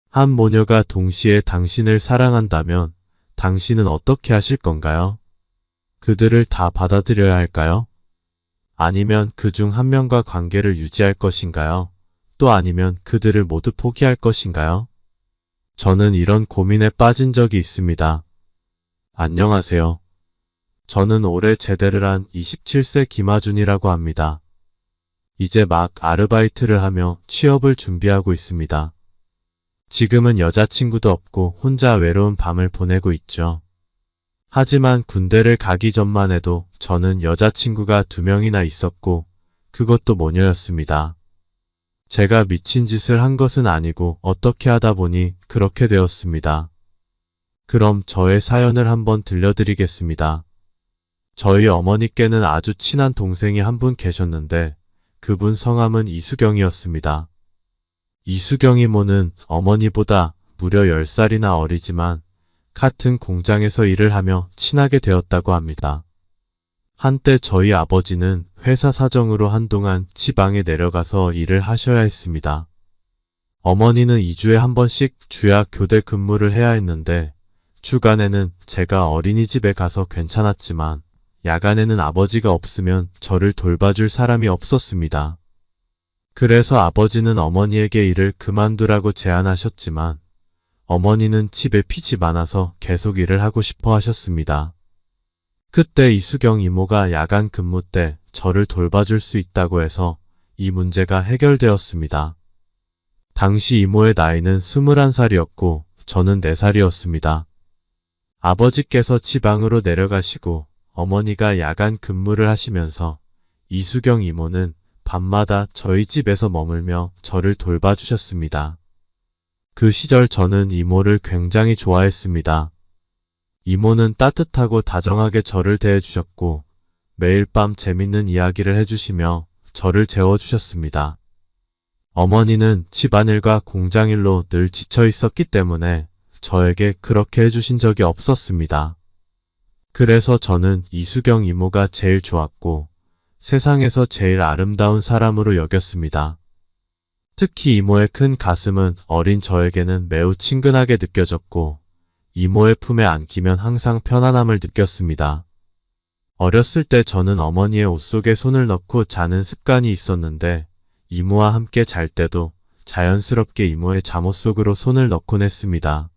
한 모녀가 동시에 당신을 사랑한다면 당신은 어떻게 하실 건가요? 그들을 다 받아들여야 할까요? 아니면 그 중 한 명과 관계를 유지할 것인가요? 또 아니면 그들을 모두 포기할 것인가요? 저는 이런 고민에 빠진 적이 있습니다. 안녕하세요. 저는 올해 제대를 한 27세 김하준이라고 합니다. 이제 막 아르바이트를 하며 취업을 준비하고 있습니다. 지금은 여자친구도 없고 혼자 외로운 밤을 보내고 있죠. 하지만 군대를 가기 전만 해도 저는 여자친구가 2명이나 있었고 그것도 모녀였습니다. 제가 미친 짓을 한 것은 아니고 어떻게 하다 보니 그렇게 되었습니다. 그럼 저의 사연을 한번 들려드리겠습니다. 저희 어머니께는 아주 친한 동생이 한 분 계셨는데 그분 성함은 이수경이었습니다. 이수경 이모는 어머니보다 무려 10살이나 어리지만 같은 공장에서 일을 하며 친하게 되었다고 합니다. 한때 저희 아버지는 회사 사정으로 한동안 지방에 내려가서 일을 하셔야 했습니다. 어머니는 2주에 한 번씩 주야 교대 근무를 해야 했는데 주간에는 제가 어린이집에 가서 괜찮았지만 야간에는 아버지가 없으면 저를 돌봐줄 사람이 없었습니다. 그래서 아버지는 어머니에게 일을 그만두라고 제안하셨지만 어머니는 집에 빚이 많아서 계속 일을 하고 싶어 하셨습니다. 그때 이수경 이모가 야간 근무 때 저를 돌봐줄 수 있다고 해서 이 문제가 해결되었습니다. 당시 이모의 나이는 21살이었고 저는 4살이었습니다. 아버지께서 지방으로 내려가시고 어머니가 야간 근무를 하시면서 이수경 이모는 밤마다 저희 집에서 머물며 저를 돌봐주셨습니다. 그 시절 저는 이모를 굉장히 좋아했습니다. 이모는 따뜻하고 다정하게 저를 대해주셨고 매일 밤 재밌는 이야기를 해주시며 저를 재워주셨습니다. 어머니는 집안일과 공장일로 늘 지쳐 있었기 때문에 저에게 그렇게 해주신 적이 없었습니다. 그래서 저는 이수경 이모가 제일 좋았고 세상에서 제일 아름다운 사람으로 여겼습니다. 특히 이모의 큰 가슴은 어린 저에게는 매우 친근하게 느껴졌고 이모의 품에 안기면 항상 편안함을 느꼈습니다. 어렸을 때 저는 어머니의 옷 속에 손을 넣고 자는 습관이 있었는데 이모와 함께 잘 때도 자연스럽게 이모의 잠옷 속으로 손을 넣곤 했습니다.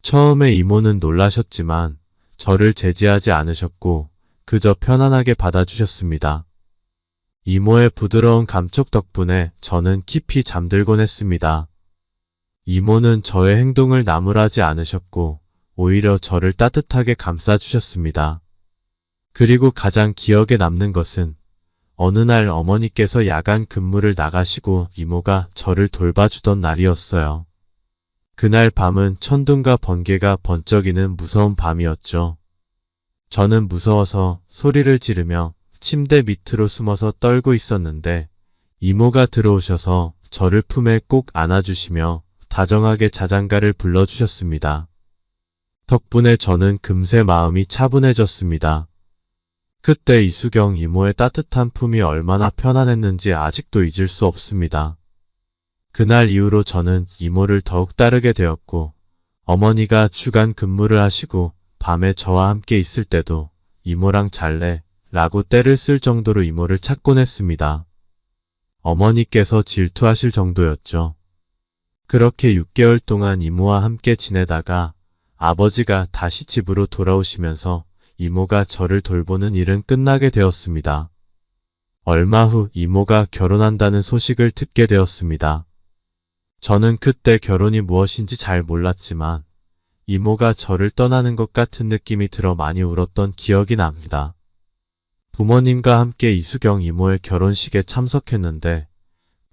처음에 이모는 놀라셨지만 저를 제지하지 않으셨고 그저 편안하게 받아주셨습니다. 이모의 부드러운 감촉 덕분에 저는 깊이 잠들곤 했습니다. 이모는 저의 행동을 나무라지 않으셨고 오히려 저를 따뜻하게 감싸주셨습니다. 그리고 가장 기억에 남는 것은 어느 날 어머니께서 야간 근무를 나가시고 이모가 저를 돌봐주던 날이었어요. 그날 밤은 천둥과 번개가 번쩍이는 무서운 밤이었죠. 저는 무서워서 소리를 지르며 침대 밑으로 숨어서 떨고 있었는데 이모가 들어오셔서 저를 품에 꼭 안아주시며 다정하게 자장가를 불러주셨습니다. 덕분에 저는 금세 마음이 차분해졌습니다. 그때 이수경 이모의 따뜻한 품이 얼마나 편안했는지 아직도 잊을 수 없습니다. 그날 이후로 저는 이모를 더욱 따르게 되었고 어머니가 주간 근무를 하시고 밤에 저와 함께 있을 때도 이모랑 잘래 라고 떼를 쓸 정도로 이모를 찾곤 했습니다. 어머니께서 질투하실 정도였죠. 그렇게 6개월 동안 이모와 함께 지내다가 아버지가 다시 집으로 돌아오시면서 이모가 저를 돌보는 일은 끝나게 되었습니다. 얼마 후 이모가 결혼한다는 소식을 듣게 되었습니다. 저는 그때 결혼이 무엇인지 잘 몰랐지만 이모가 저를 떠나는 것 같은 느낌이 들어 많이 울었던 기억이 납니다. 부모님과 함께 이수경 이모의 결혼식에 참석했는데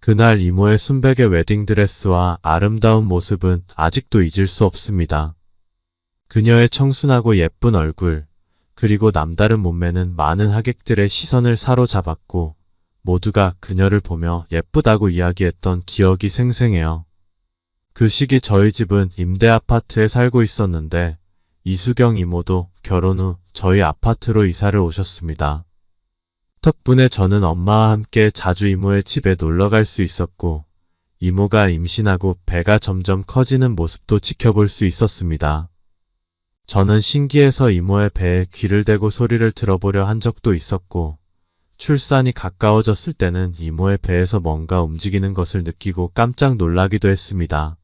그날 이모의 순백의 웨딩드레스와 아름다운 모습은 아직도 잊을 수 없습니다. 그녀의 청순하고 예쁜 얼굴, 그리고 남다른 몸매는 많은 하객들의 시선을 사로잡았고 모두가 그녀를 보며 예쁘다고 이야기했던 기억이 생생해요. 그 시기 저희 집은 임대 아파트에 살고 있었는데 이수경 이모도 결혼 후 저희 아파트로 이사를 오셨습니다. 덕분에 저는 엄마와 함께 자주 이모의 집에 놀러 갈 수 있었고 이모가 임신하고 배가 점점 커지는 모습도 지켜볼 수 있었습니다. 저는 신기해서 이모의 배에 귀를 대고 소리를 들어보려 한 적도 있었고, 출산이 가까워졌을 때는 이모의 배에서 뭔가 움직이는 것을 느끼고 깜짝 놀라기도 했습니다.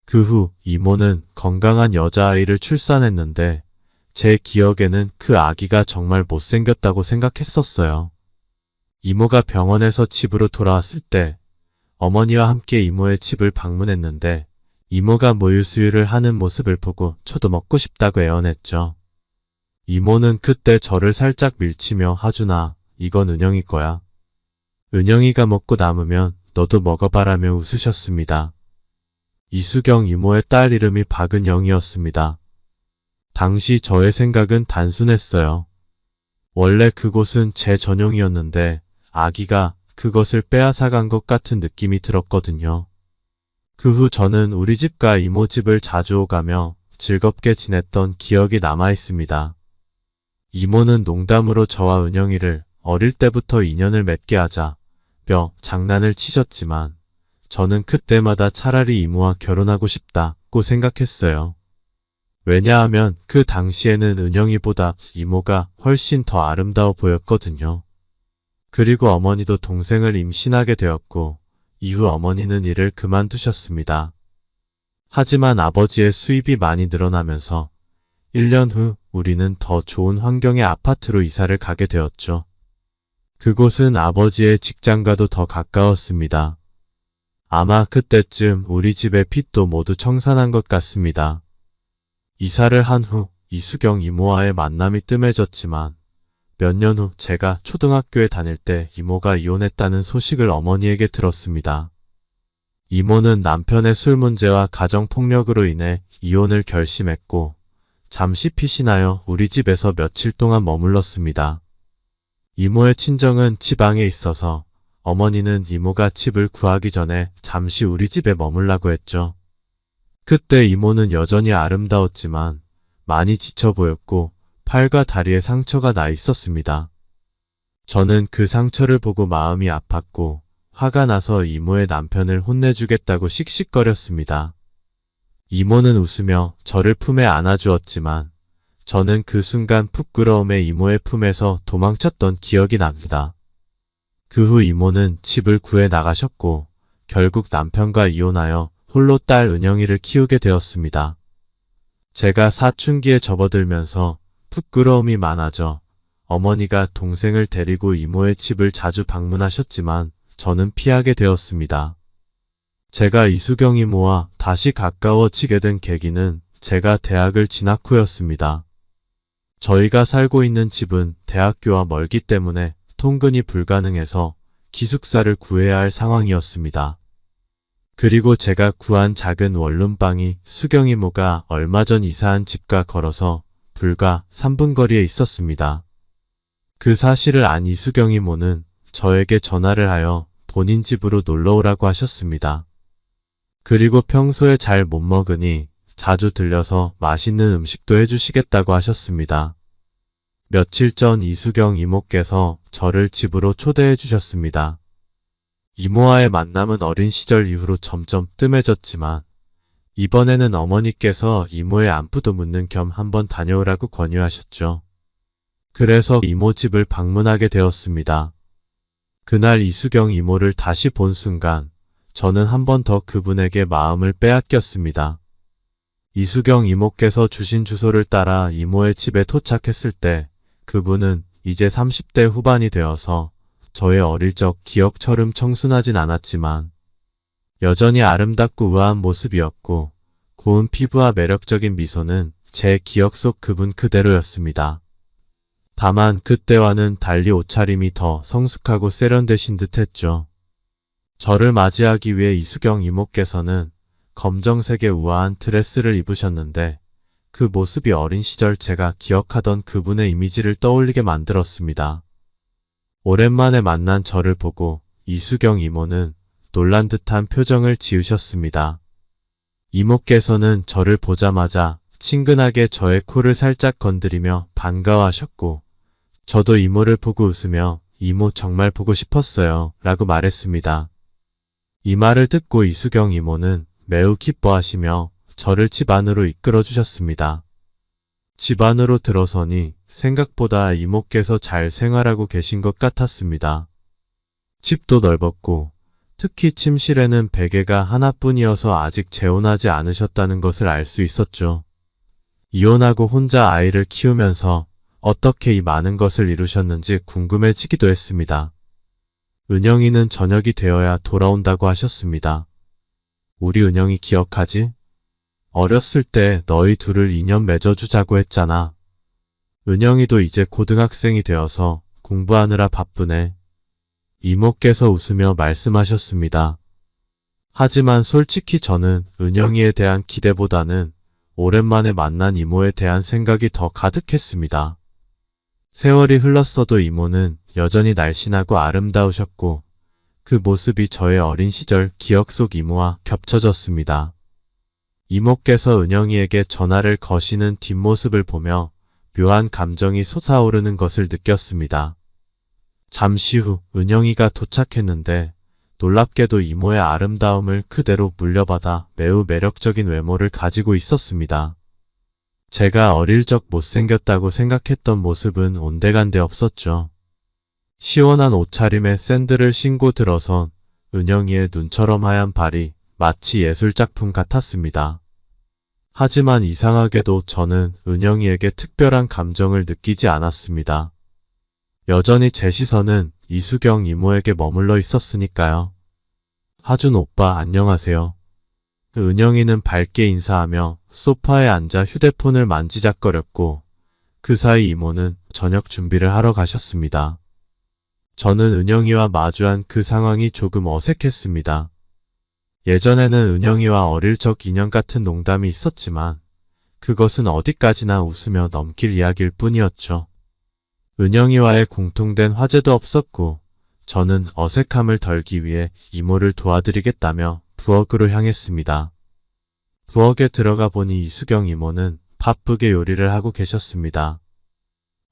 그 후 이모는 건강한 여자아이를 출산했는데 제 기억에는 그 아기가 정말 못생겼다고 생각했었어요. 이모가 병원에서 집으로 돌아왔을 때 어머니와 함께 이모의 집을 방문했는데 이모가 모유수유를 하는 모습을 보고 저도 먹고 싶다고 애원했죠. 이모는 그때 저를 살짝 밀치며 하준아, 이건 은영이 거야. 은영이가 먹고 남으면 너도 먹어봐라며 웃으셨습니다. 이수경 이모의 딸 이름이 박은영이었습니다. 당시 저의 생각은 단순했어요. 원래 그곳은 제 전용이었는데 아기가 그것을 빼앗아간 것 같은 느낌이 들었거든요. 그 후 저는 우리 집과 이모 집을 자주 오가며 즐겁게 지냈던 기억이 남아 있습니다. 이모는 농담으로 저와 은영이를 어릴 때부터 인연을 맺게 하자 며 장난을 치셨지만 저는 그때마다 차라리 이모와 결혼하고 싶다고 생각했어요. 왜냐하면 그 당시에는 은영이보다 이모가 훨씬 더 아름다워 보였거든요. 그리고 어머니도 동생을 임신하게 되었고 이후 어머니는 일을 그만두셨습니다. 하지만 아버지의 수입이 많이 늘어나면서 1년 후 우리는 더 좋은 환경의 아파트로 이사를 가게 되었죠. 그곳은 아버지의 직장과도 더 가까웠습니다. 아마 그때쯤 우리 집의 빚도 모두 청산한 것 같습니다. 이사를 한 후 이수경 이모와의 만남이 뜸해졌지만 몇 년 후 제가 초등학교에 다닐 때 이모가 이혼했다는 소식을 어머니에게 들었습니다. 이모는 남편의 술 문제와 가정폭력으로 인해 이혼을 결심했고 잠시 피신하여 우리 집에서 며칠 동안 머물렀습니다. 이모의 친정은 지방에 있어서 어머니는 이모가 집을 구하기 전에 잠시 우리 집에 머물라고 했죠. 그때 이모는 여전히 아름다웠지만 많이 지쳐 보였고 팔과 다리에 상처가 나 있었습니다. 저는 그 상처를 보고 마음이 아팠고 화가 나서 이모의 남편을 혼내주겠다고 씩씩거렸습니다. 이모는 웃으며 저를 품에 안아주었지만 저는 그 순간 부끄러움에 이모의 품에서 도망쳤던 기억이 납니다. 그 후 이모는 집을 구해 나가셨고 결국 남편과 이혼하여 홀로 딸 은영이를 키우게 되었습니다. 제가 사춘기에 접어들면서 부끄러움이 많아져 어머니가 동생을 데리고 이모의 집을 자주 방문하셨지만 저는 피하게 되었습니다. 제가 이수경 이모와 다시 가까워지게 된 계기는 제가 대학을 진학 후였습니다. 저희가 살고 있는 집은 대학교와 멀기 때문에 통근이 불가능해서 기숙사를 구해야 할 상황이었습니다. 그리고 제가 구한 작은 원룸방이 수경 이모가 얼마 전 이사한 집과 걸어서 불과 3분 거리에 있었습니다. 그 사실을 안 이수경 이모는 저에게 전화를 하여 본인 집으로 놀러오라고 하셨습니다. 그리고 평소에 잘 못 먹으니 자주 들려서 맛있는 음식도 해주시겠다고 하셨습니다. 며칠 전 이수경 이모께서 저를 집으로 초대해 주셨습니다. 이모와의 만남은 어린 시절 이후로 점점 뜸해졌지만 이번에는 어머니께서 이모의 안부도 묻는 겸 한번 다녀오라고 권유하셨죠. 그래서 이모 집을 방문하게 되었습니다. 그날 이수경 이모를 다시 본 순간 저는 한 번 더 그분에게 마음을 빼앗겼습니다. 이수경 이모께서 주신 주소를 따라 이모의 집에 도착했을 때 그분은 이제 30대 후반이 되어서 저의 어릴 적 기억처럼 청순하진 않았지만 여전히 아름답고 우아한 모습이었고 고운 피부와 매력적인 미소는 제 기억 속 그분 그대로였습니다. 다만 그때와는 달리 옷차림이 더 성숙하고 세련되신 듯했죠. 저를 맞이하기 위해 이수경 이모께서는 검정색의 우아한 드레스를 입으셨는데 그 모습이 어린 시절 제가 기억하던 그분의 이미지를 떠올리게 만들었습니다. 오랜만에 만난 저를 보고 이수경 이모는 놀란 듯한 표정을 지으셨습니다. 이모께서는 저를 보자마자 친근하게 저의 코를 살짝 건드리며 반가워하셨고 저도 이모를 보고 웃으며 이모 정말 보고 싶었어요 라고 말했습니다. 이 말을 듣고 이수경 이모는 매우 기뻐하시며 저를 집 안으로 이끌어 주셨습니다. 집 안으로 들어서니 생각보다 이모께서 잘 생활하고 계신 것 같았습니다. 집도 넓었고 특히 침실에는 베개가 하나뿐이어서 아직 재혼하지 않으셨다는 것을 알 수 있었죠. 이혼하고 혼자 아이를 키우면서 어떻게 이 많은 것을 이루셨는지 궁금해지기도 했습니다. 은영이는 저녁이 되어야 돌아온다고 하셨습니다. 우리 은영이 기억하지? 어렸을 때 너희 둘을 인연 맺어주자고 했잖아. 은영이도 이제 고등학생이 되어서 공부하느라 바쁘네. 이모께서 웃으며 말씀하셨습니다. 하지만 솔직히 저는 은영이에 대한 기대보다는 오랜만에 만난 이모에 대한 생각이 더 가득했습니다. 세월이 흘렀어도 이모는 여전히 날씬하고 아름다우셨고 그 모습이 저의 어린 시절 기억 속 이모와 겹쳐졌습니다. 이모께서 은영이에게 전화를 거시는 뒷모습을 보며 묘한 감정이 솟아오르는 것을 느꼈습니다. 잠시 후 은영이가 도착했는데 놀랍게도 이모의 아름다움을 그대로 물려받아 매우 매력적인 외모를 가지고 있었습니다. 제가 어릴 적 못생겼다고 생각했던 모습은 온데간데 없었죠. 시원한 옷차림에 샌들을 신고 들어선 은영이의 눈처럼 하얀 발이 마치 예술작품 같았습니다. 하지만 이상하게도 저는 은영이에게 특별한 감정을 느끼지 않았습니다. 여전히 제 시선은 이수경 이모에게 머물러 있었으니까요. 하준 오빠 안녕하세요. 은영이는 밝게 인사하며 소파에 앉아 휴대폰을 만지작거렸고 그 사이 이모는 저녁 준비를 하러 가셨습니다. 저는 은영이와 마주한 그 상황이 조금 어색했습니다. 예전에는 은영이와 어릴 적 인연 같은 농담이 있었지만 그것은 어디까지나 웃으며 넘길 이야기일 뿐이었죠. 은영이와의 공통된 화제도 없었고 저는 어색함을 덜기 위해 이모를 도와드리겠다며 부엌으로 향했습니다. 부엌에 들어가 보니 이수경 이모는 바쁘게 요리를 하고 계셨습니다.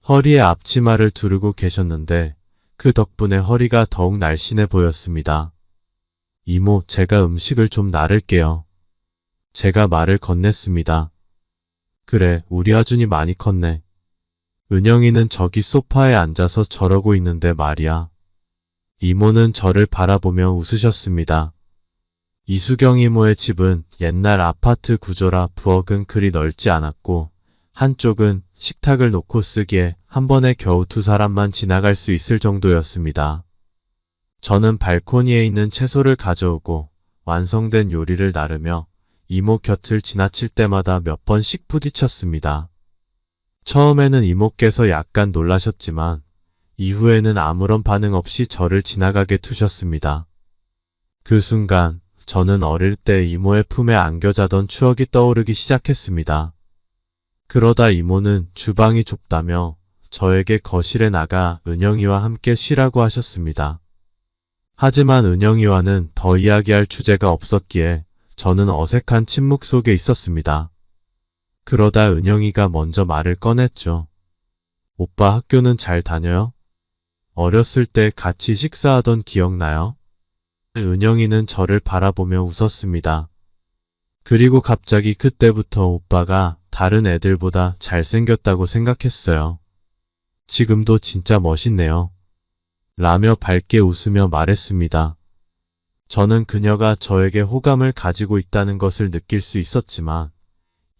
허리에 앞치마를 두르고 계셨는데 그 덕분에 허리가 더욱 날씬해 보였습니다. 이모, 제가 음식을 좀 나를게요. 제가 말을 건넸습니다. 그래, 우리 아준이 많이 컸네. 은영이는 저기 소파에 앉아서 저러고 있는데 말이야. 이모는 저를 바라보며 웃으셨습니다. 이수경 이모의 집은 옛날 아파트 구조라 부엌은 그리 넓지 않았고 한쪽은 식탁을 놓고 쓰기에 한 번에 겨우 두 사람만 지나갈 수 있을 정도였습니다. 저는 발코니에 있는 채소를 가져오고 완성된 요리를 나르며 이모 곁을 지나칠 때마다 몇 번씩 부딪혔습니다. 처음에는 이모께서 약간 놀라셨지만 이후에는 아무런 반응 없이 저를 지나가게 두셨습니다. 그 순간 저는 어릴 때 이모의 품에 안겨 자던 추억이 떠오르기 시작했습니다. 그러다 이모는 주방이 좁다며 저에게 거실에 나가 은영이와 함께 쉬라고 하셨습니다. 하지만 은영이와는 더 이야기할 주제가 없었기에 저는 어색한 침묵 속에 있었습니다. 그러다 은영이가 먼저 말을 꺼냈죠. 오빠 학교는 잘 다녀요? 어렸을 때 같이 식사하던 기억나요? 은영이는 저를 바라보며 웃었습니다. 그리고 갑자기 그때부터 오빠가 다른 애들보다 잘생겼다고 생각했어요. 지금도 진짜 멋있네요. 라며 밝게 웃으며 말했습니다. 저는 그녀가 저에게 호감을 가지고 있다는 것을 느낄 수 있었지만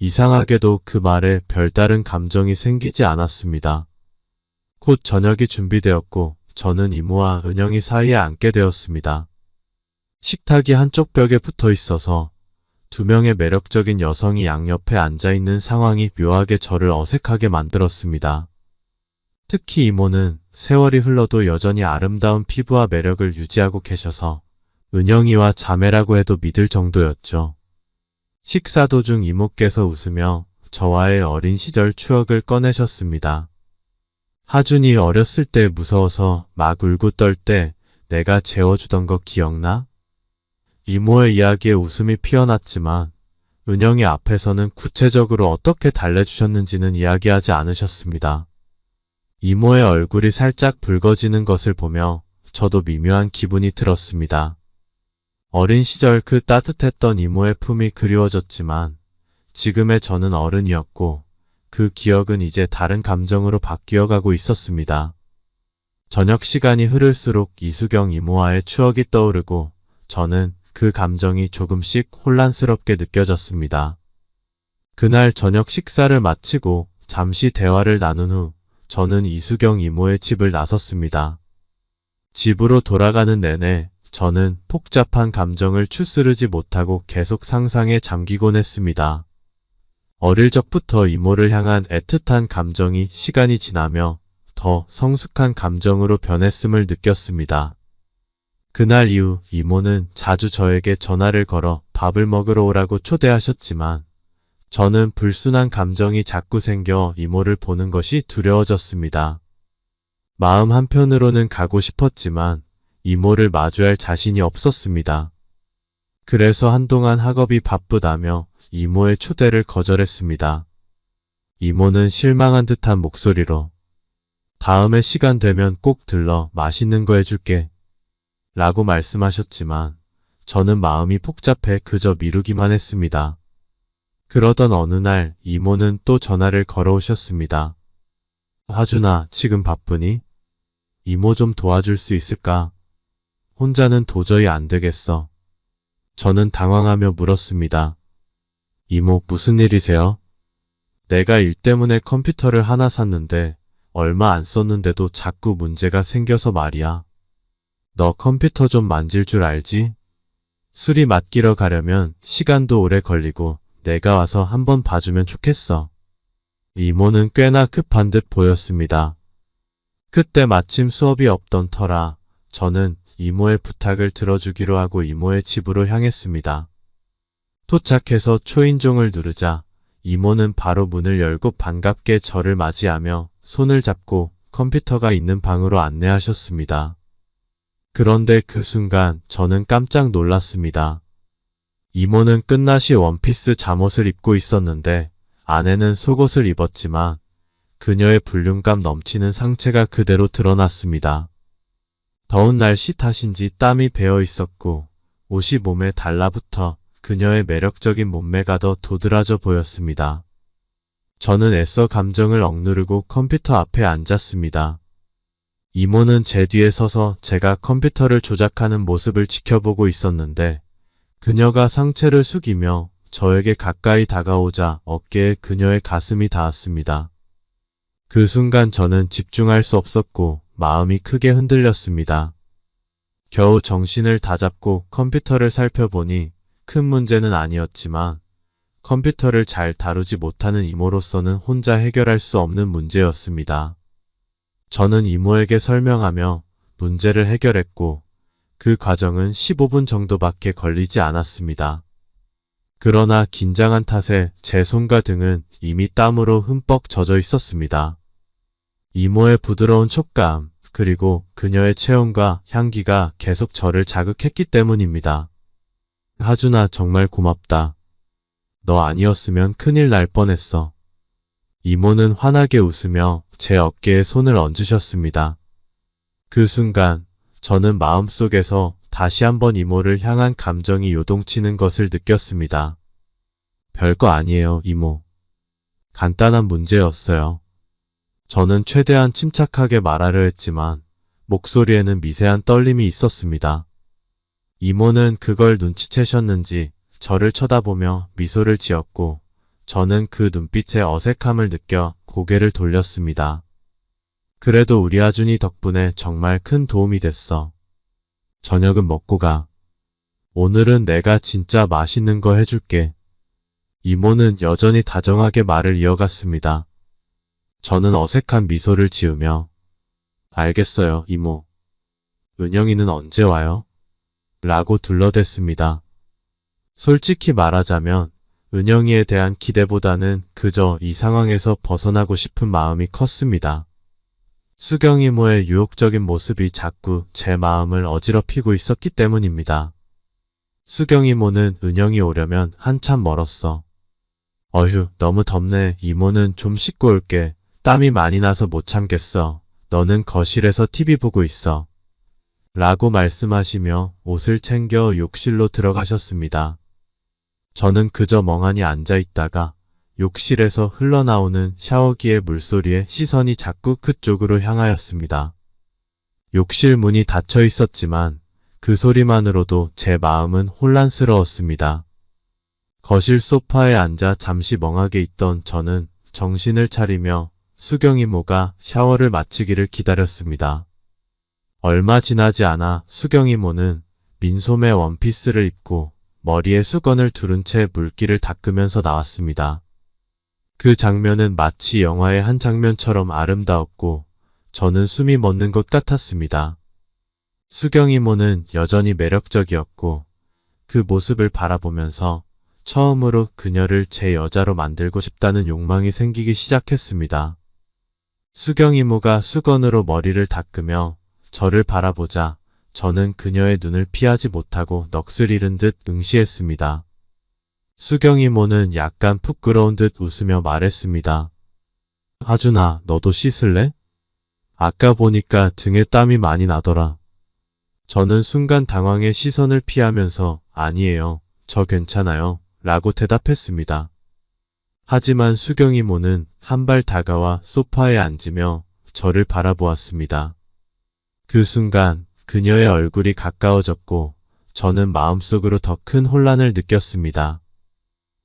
이상하게도 그 말에 별다른 감정이 생기지 않았습니다. 곧 저녁이 준비되었고 저는 이모와 은영이 사이에 앉게 되었습니다. 식탁이 한쪽 벽에 붙어 있어서 두 명의 매력적인 여성이 양옆에 앉아있는 상황이 묘하게 저를 어색하게 만들었습니다. 특히 이모는 세월이 흘러도 여전히 아름다운 피부와 매력을 유지하고 계셔서 은영이와 자매라고 해도 믿을 정도였죠. 식사 도중 이모께서 웃으며 저와의 어린 시절 추억을 꺼내셨습니다. 하준이 어렸을 때 무서워서 막 울고 떨 때 내가 재워주던 거 기억나? 이모의 이야기에 웃음이 피어났지만 은영이 앞에서는 구체적으로 어떻게 달래주셨는지는 이야기하지 않으셨습니다. 이모의 얼굴이 살짝 붉어지는 것을 보며 저도 미묘한 기분이 들었습니다. 어린 시절 그 따뜻했던 이모의 품이 그리워졌지만 지금의 저는 어른이었고 그 기억은 이제 다른 감정으로 바뀌어가고 있었습니다. 저녁 시간이 흐를수록 이수경 이모와의 추억이 떠오르고 저는 그 감정이 조금씩 혼란스럽게 느껴졌습니다. 그날 저녁 식사를 마치고 잠시 대화를 나눈 후 저는 이수경 이모의 집을 나섰습니다. 집으로 돌아가는 내내 저는 복잡한 감정을 추스르지 못하고 계속 상상에 잠기곤 했습니다. 어릴 적부터 이모를 향한 애틋한 감정이 시간이 지나며 더 성숙한 감정으로 변했음을 느꼈습니다. 그날 이후 이모는 자주 저에게 전화를 걸어 밥을 먹으러 오라고 초대하셨지만 저는 불순한 감정이 자꾸 생겨 이모를 보는 것이 두려워졌습니다. 마음 한편으로는 가고 싶었지만 이모를 마주할 자신이 없었습니다. 그래서 한동안 학업이 바쁘다며 이모의 초대를 거절했습니다. 이모는 실망한 듯한 목소리로 다음에 시간 되면 꼭 들러 맛있는 거 해줄게 라고 말씀하셨지만 저는 마음이 복잡해 그저 미루기만 했습니다. 그러던 어느 날 이모는 또 전화를 걸어오셨습니다. 하준아, 지금 바쁘니? 이모 좀 도와줄 수 있을까? 혼자는 도저히 안 되겠어. 저는 당황하며 물었습니다. 이모, 무슨 일이세요? 내가 일 때문에 컴퓨터를 하나 샀는데 얼마 안 썼는데도 자꾸 문제가 생겨서 말이야. 너 컴퓨터 좀 만질 줄 알지? 수리 맡기러 가려면 시간도 오래 걸리고 내가 와서 한번 봐주면 좋겠어. 이모는 꽤나 급한 듯 보였습니다. 그때 마침 수업이 없던 터라 저는 이모의 부탁을 들어주기로 하고 이모의 집으로 향했습니다. 도착해서 초인종을 누르자 이모는 바로 문을 열고 반갑게 저를 맞이하며 손을 잡고 컴퓨터가 있는 방으로 안내하셨습니다. 그런데 그 순간 저는 깜짝 놀랐습니다. 이모는 끝나시 원피스 잠옷을 입고 있었는데 아내는 속옷을 입었지만 그녀의 불륜감 넘치는 상체가 그대로 드러났습니다. 더운 날씨 탓인지 땀이 배어 있었고 옷이 몸에 달라붙어 그녀의 매력적인 몸매가 더 도드라져 보였습니다. 저는 애써 감정을 억누르고 컴퓨터 앞에 앉았습니다. 이모는 제 뒤에 서서 제가 컴퓨터를 조작하는 모습을 지켜보고 있었는데 그녀가 상체를 숙이며 저에게 가까이 다가오자 어깨에 그녀의 가슴이 닿았습니다. 그 순간 저는 집중할 수 없었고 마음이 크게 흔들렸습니다. 겨우 정신을 다잡고 컴퓨터를 살펴보니 큰 문제는 아니었지만 컴퓨터를 잘 다루지 못하는 이모로서는 혼자 해결할 수 없는 문제였습니다. 저는 이모에게 설명하며 문제를 해결했고 그 과정은 15분 정도밖에 걸리지 않았습니다. 그러나 긴장한 탓에 제 손과 등은 이미 땀으로 흠뻑 젖어 있었습니다. 이모의 부드러운 촉감, 그리고 그녀의 체온과 향기가 계속 저를 자극했기 때문입니다. 하준아, 정말 고맙다. 너 아니었으면 큰일 날 뻔했어. 이모는 환하게 웃으며 제 어깨에 손을 얹으셨습니다. 그 순간 저는 마음속에서 다시 한번 이모를 향한 감정이 요동치는 것을 느꼈습니다. 별거 아니에요, 이모. 간단한 문제였어요. 저는 최대한 침착하게 말하려 했지만 목소리에는 미세한 떨림이 있었습니다. 이모는 그걸 눈치채셨는지 저를 쳐다보며 미소를 지었고 저는 그 눈빛에 어색함을 느껴 고개를 돌렸습니다. 그래도 우리 아준이 덕분에 정말 큰 도움이 됐어. 저녁은 먹고 가. 오늘은 내가 진짜 맛있는 거 해줄게. 이모는 여전히 다정하게 말을 이어갔습니다. 저는 어색한 미소를 지으며 알겠어요, 이모. 은영이는 언제 와요? 라고 둘러댔습니다. 솔직히 말하자면 은영이에 대한 기대보다는 그저 이 상황에서 벗어나고 싶은 마음이 컸습니다. 수경 이모의 유혹적인 모습이 자꾸 제 마음을 어지럽히고 있었기 때문입니다. 수경 이모는 은영이 오려면 한참 멀었어. 어휴, 너무 덥네. 이모는 좀 씻고 올게. 땀이 많이 나서 못 참겠어. 너는 거실에서 TV 보고 있어. 라고 말씀하시며 옷을 챙겨 욕실로 들어가셨습니다. 저는 그저 멍하니 앉아 있다가 욕실에서 흘러나오는 샤워기의 물소리에 시선이 자꾸 그쪽으로 향하였습니다. 욕실 문이 닫혀 있었지만 그 소리만으로도 제 마음은 혼란스러웠습니다. 거실 소파에 앉아 잠시 멍하게 있던 저는 정신을 차리며 수경 이모가 샤워를 마치기를 기다렸습니다. 얼마 지나지 않아 수경 이모는 민소매 원피스를 입고 머리에 수건을 두른 채 물기를 닦으면서 나왔습니다. 그 장면은 마치 영화의 한 장면처럼 아름다웠고 저는 숨이 멎는 것 같았습니다. 수경 이모는 여전히 매력적이었고 그 모습을 바라보면서 처음으로 그녀를 제 여자로 만들고 싶다는 욕망이 생기기 시작했습니다. 수경 이모가 수건으로 머리를 닦으며 저를 바라보자 저는 그녀의 눈을 피하지 못하고 넋을 잃은 듯 응시했습니다. 수경 이모는 약간 부끄러운 듯 웃으며 말했습니다. 하준아, 너도 씻을래? 아까 보니까 등에 땀이 많이 나더라. 저는 순간 당황해 시선을 피하면서 아니에요. 저 괜찮아요. 라고 대답했습니다. 하지만 수경 이모는 한 발 다가와 소파에 앉으며 저를 바라보았습니다. 그 순간 그녀의 얼굴이 가까워졌고 저는 마음속으로 더 큰 혼란을 느꼈습니다.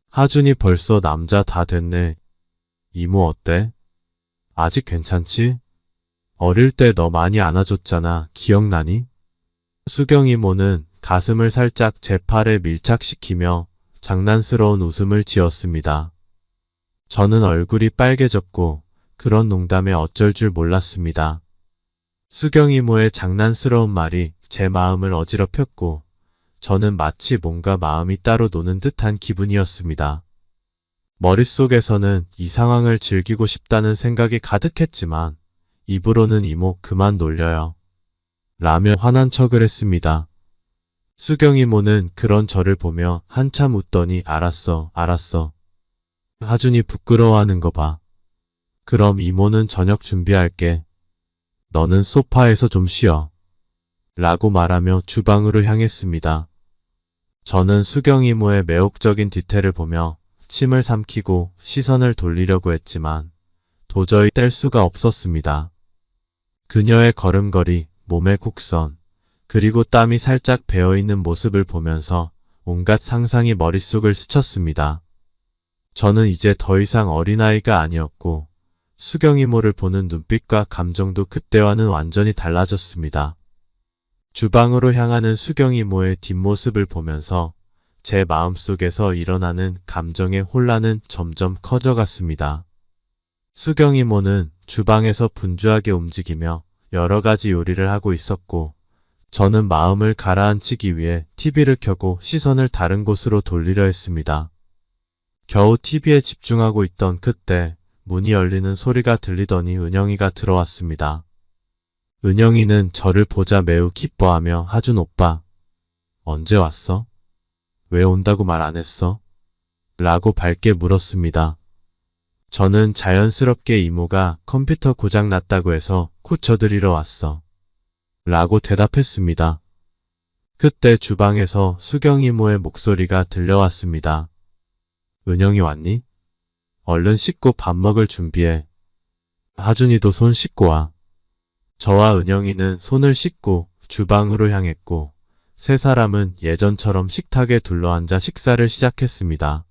하준이 벌써 남자 다 됐네. 이모 어때? 아직 괜찮지? 어릴 때 너 많이 안아줬잖아. 기억나니? 수경 이모는 가슴을 살짝 제 팔에 밀착시키며 장난스러운 웃음을 지었습니다. 저는 얼굴이 빨개졌고 그런 농담에 어쩔 줄 몰랐습니다. 수경 이모의 장난스러운 말이 제 마음을 어지럽혔고 저는 마치 뭔가 마음이 따로 노는 듯한 기분이었습니다. 머릿속에서는 이 상황을 즐기고 싶다는 생각이 가득했지만 입으로는 이모 그만 놀려요. 라며 화난 척을 했습니다. 수경 이모는 그런 저를 보며 한참 웃더니 알았어. 하준이 부끄러워하는 거 봐. 그럼 이모는 저녁 준비할게. 너는 소파에서 좀 쉬어. 라고 말하며 주방으로 향했습니다. 저는 수경 이모의 매혹적인 뒤태를 보며 침을 삼키고 시선을 돌리려고 했지만 도저히 뗄 수가 없었습니다. 그녀의 걸음걸이, 몸의 곡선, 그리고 땀이 살짝 배어있는 모습을 보면서 온갖 상상이 머릿속을 스쳤습니다. 저는 이제 더 이상 어린아이가 아니었고 수경 이모를 보는 눈빛과 감정도 그때와는 완전히 달라졌습니다. 주방으로 향하는 수경 이모의 뒷모습을 보면서 제 마음속에서 일어나는 감정의 혼란은 점점 커져갔습니다. 수경 이모는 주방에서 분주하게 움직이며 여러 가지 요리를 하고 있었고 저는 마음을 가라앉히기 위해 TV를 켜고 시선을 다른 곳으로 돌리려 했습니다. 겨우 TV에 집중하고 있던 그때 문이 열리는 소리가 들리더니 은영이가 들어왔습니다. 은영이는 저를 보자 매우 기뻐하며 하준 오빠, 언제 왔어? 왜 온다고 말 안 했어? 라고 밝게 물었습니다. 저는 자연스럽게 이모가 컴퓨터 고장 났다고 해서 고쳐드리러 왔어. 라고 대답했습니다. 그때 주방에서 수경 이모의 목소리가 들려왔습니다. 은영이 왔니? 얼른 씻고 밥 먹을 준비해. 하준이도 손 씻고 와. 저와 은영이는 손을 씻고 주방으로 향했고 세 사람은 예전처럼 식탁에 둘러앉아 식사를 시작했습니다.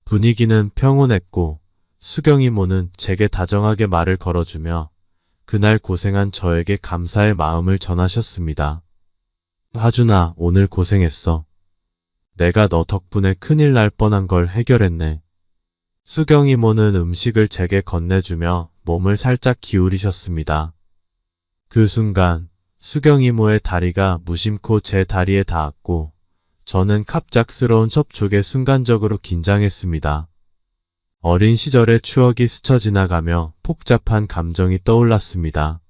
분위기는 평온했고 수경 이모는 제게 다정하게 말을 걸어주며 그날 고생한 저에게 감사의 마음을 전하셨습니다. 하준아, 오늘 고생했어. 내가 너 덕분에 큰일 날 뻔한 걸 해결했네. 수경 이모는 음식을 제게 건네주며 몸을 살짝 기울이셨습니다. 그 순간 수경 이모의 다리가 무심코 제 다리에 닿았고 저는 갑작스러운 접촉에 순간적으로 긴장했습니다. 어린 시절의 추억이 스쳐 지나가며 복잡한 감정이 떠올랐습니다.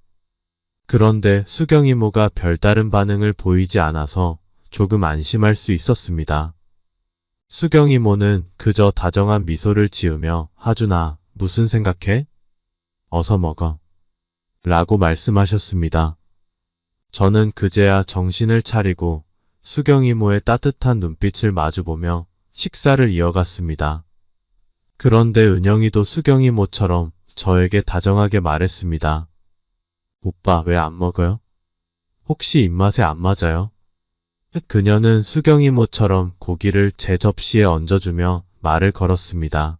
그런데 수경 이모가 별다른 반응을 보이지 않아서 조금 안심할 수 있었습니다. 수경 이모는 그저 다정한 미소를 지으며 하준아, 무슨 생각해? 어서 먹어. 라고 말씀하셨습니다. 저는 그제야 정신을 차리고 수경 이모의 따뜻한 눈빛을 마주보며 식사를 이어갔습니다. 그런데 은영이도 수경 이모처럼 저에게 다정하게 말했습니다. 오빠 왜 안 먹어요? 혹시 입맛에 안 맞아요? 그녀는 수경 이모처럼 고기를 제 접시에 얹어주며 말을 걸었습니다.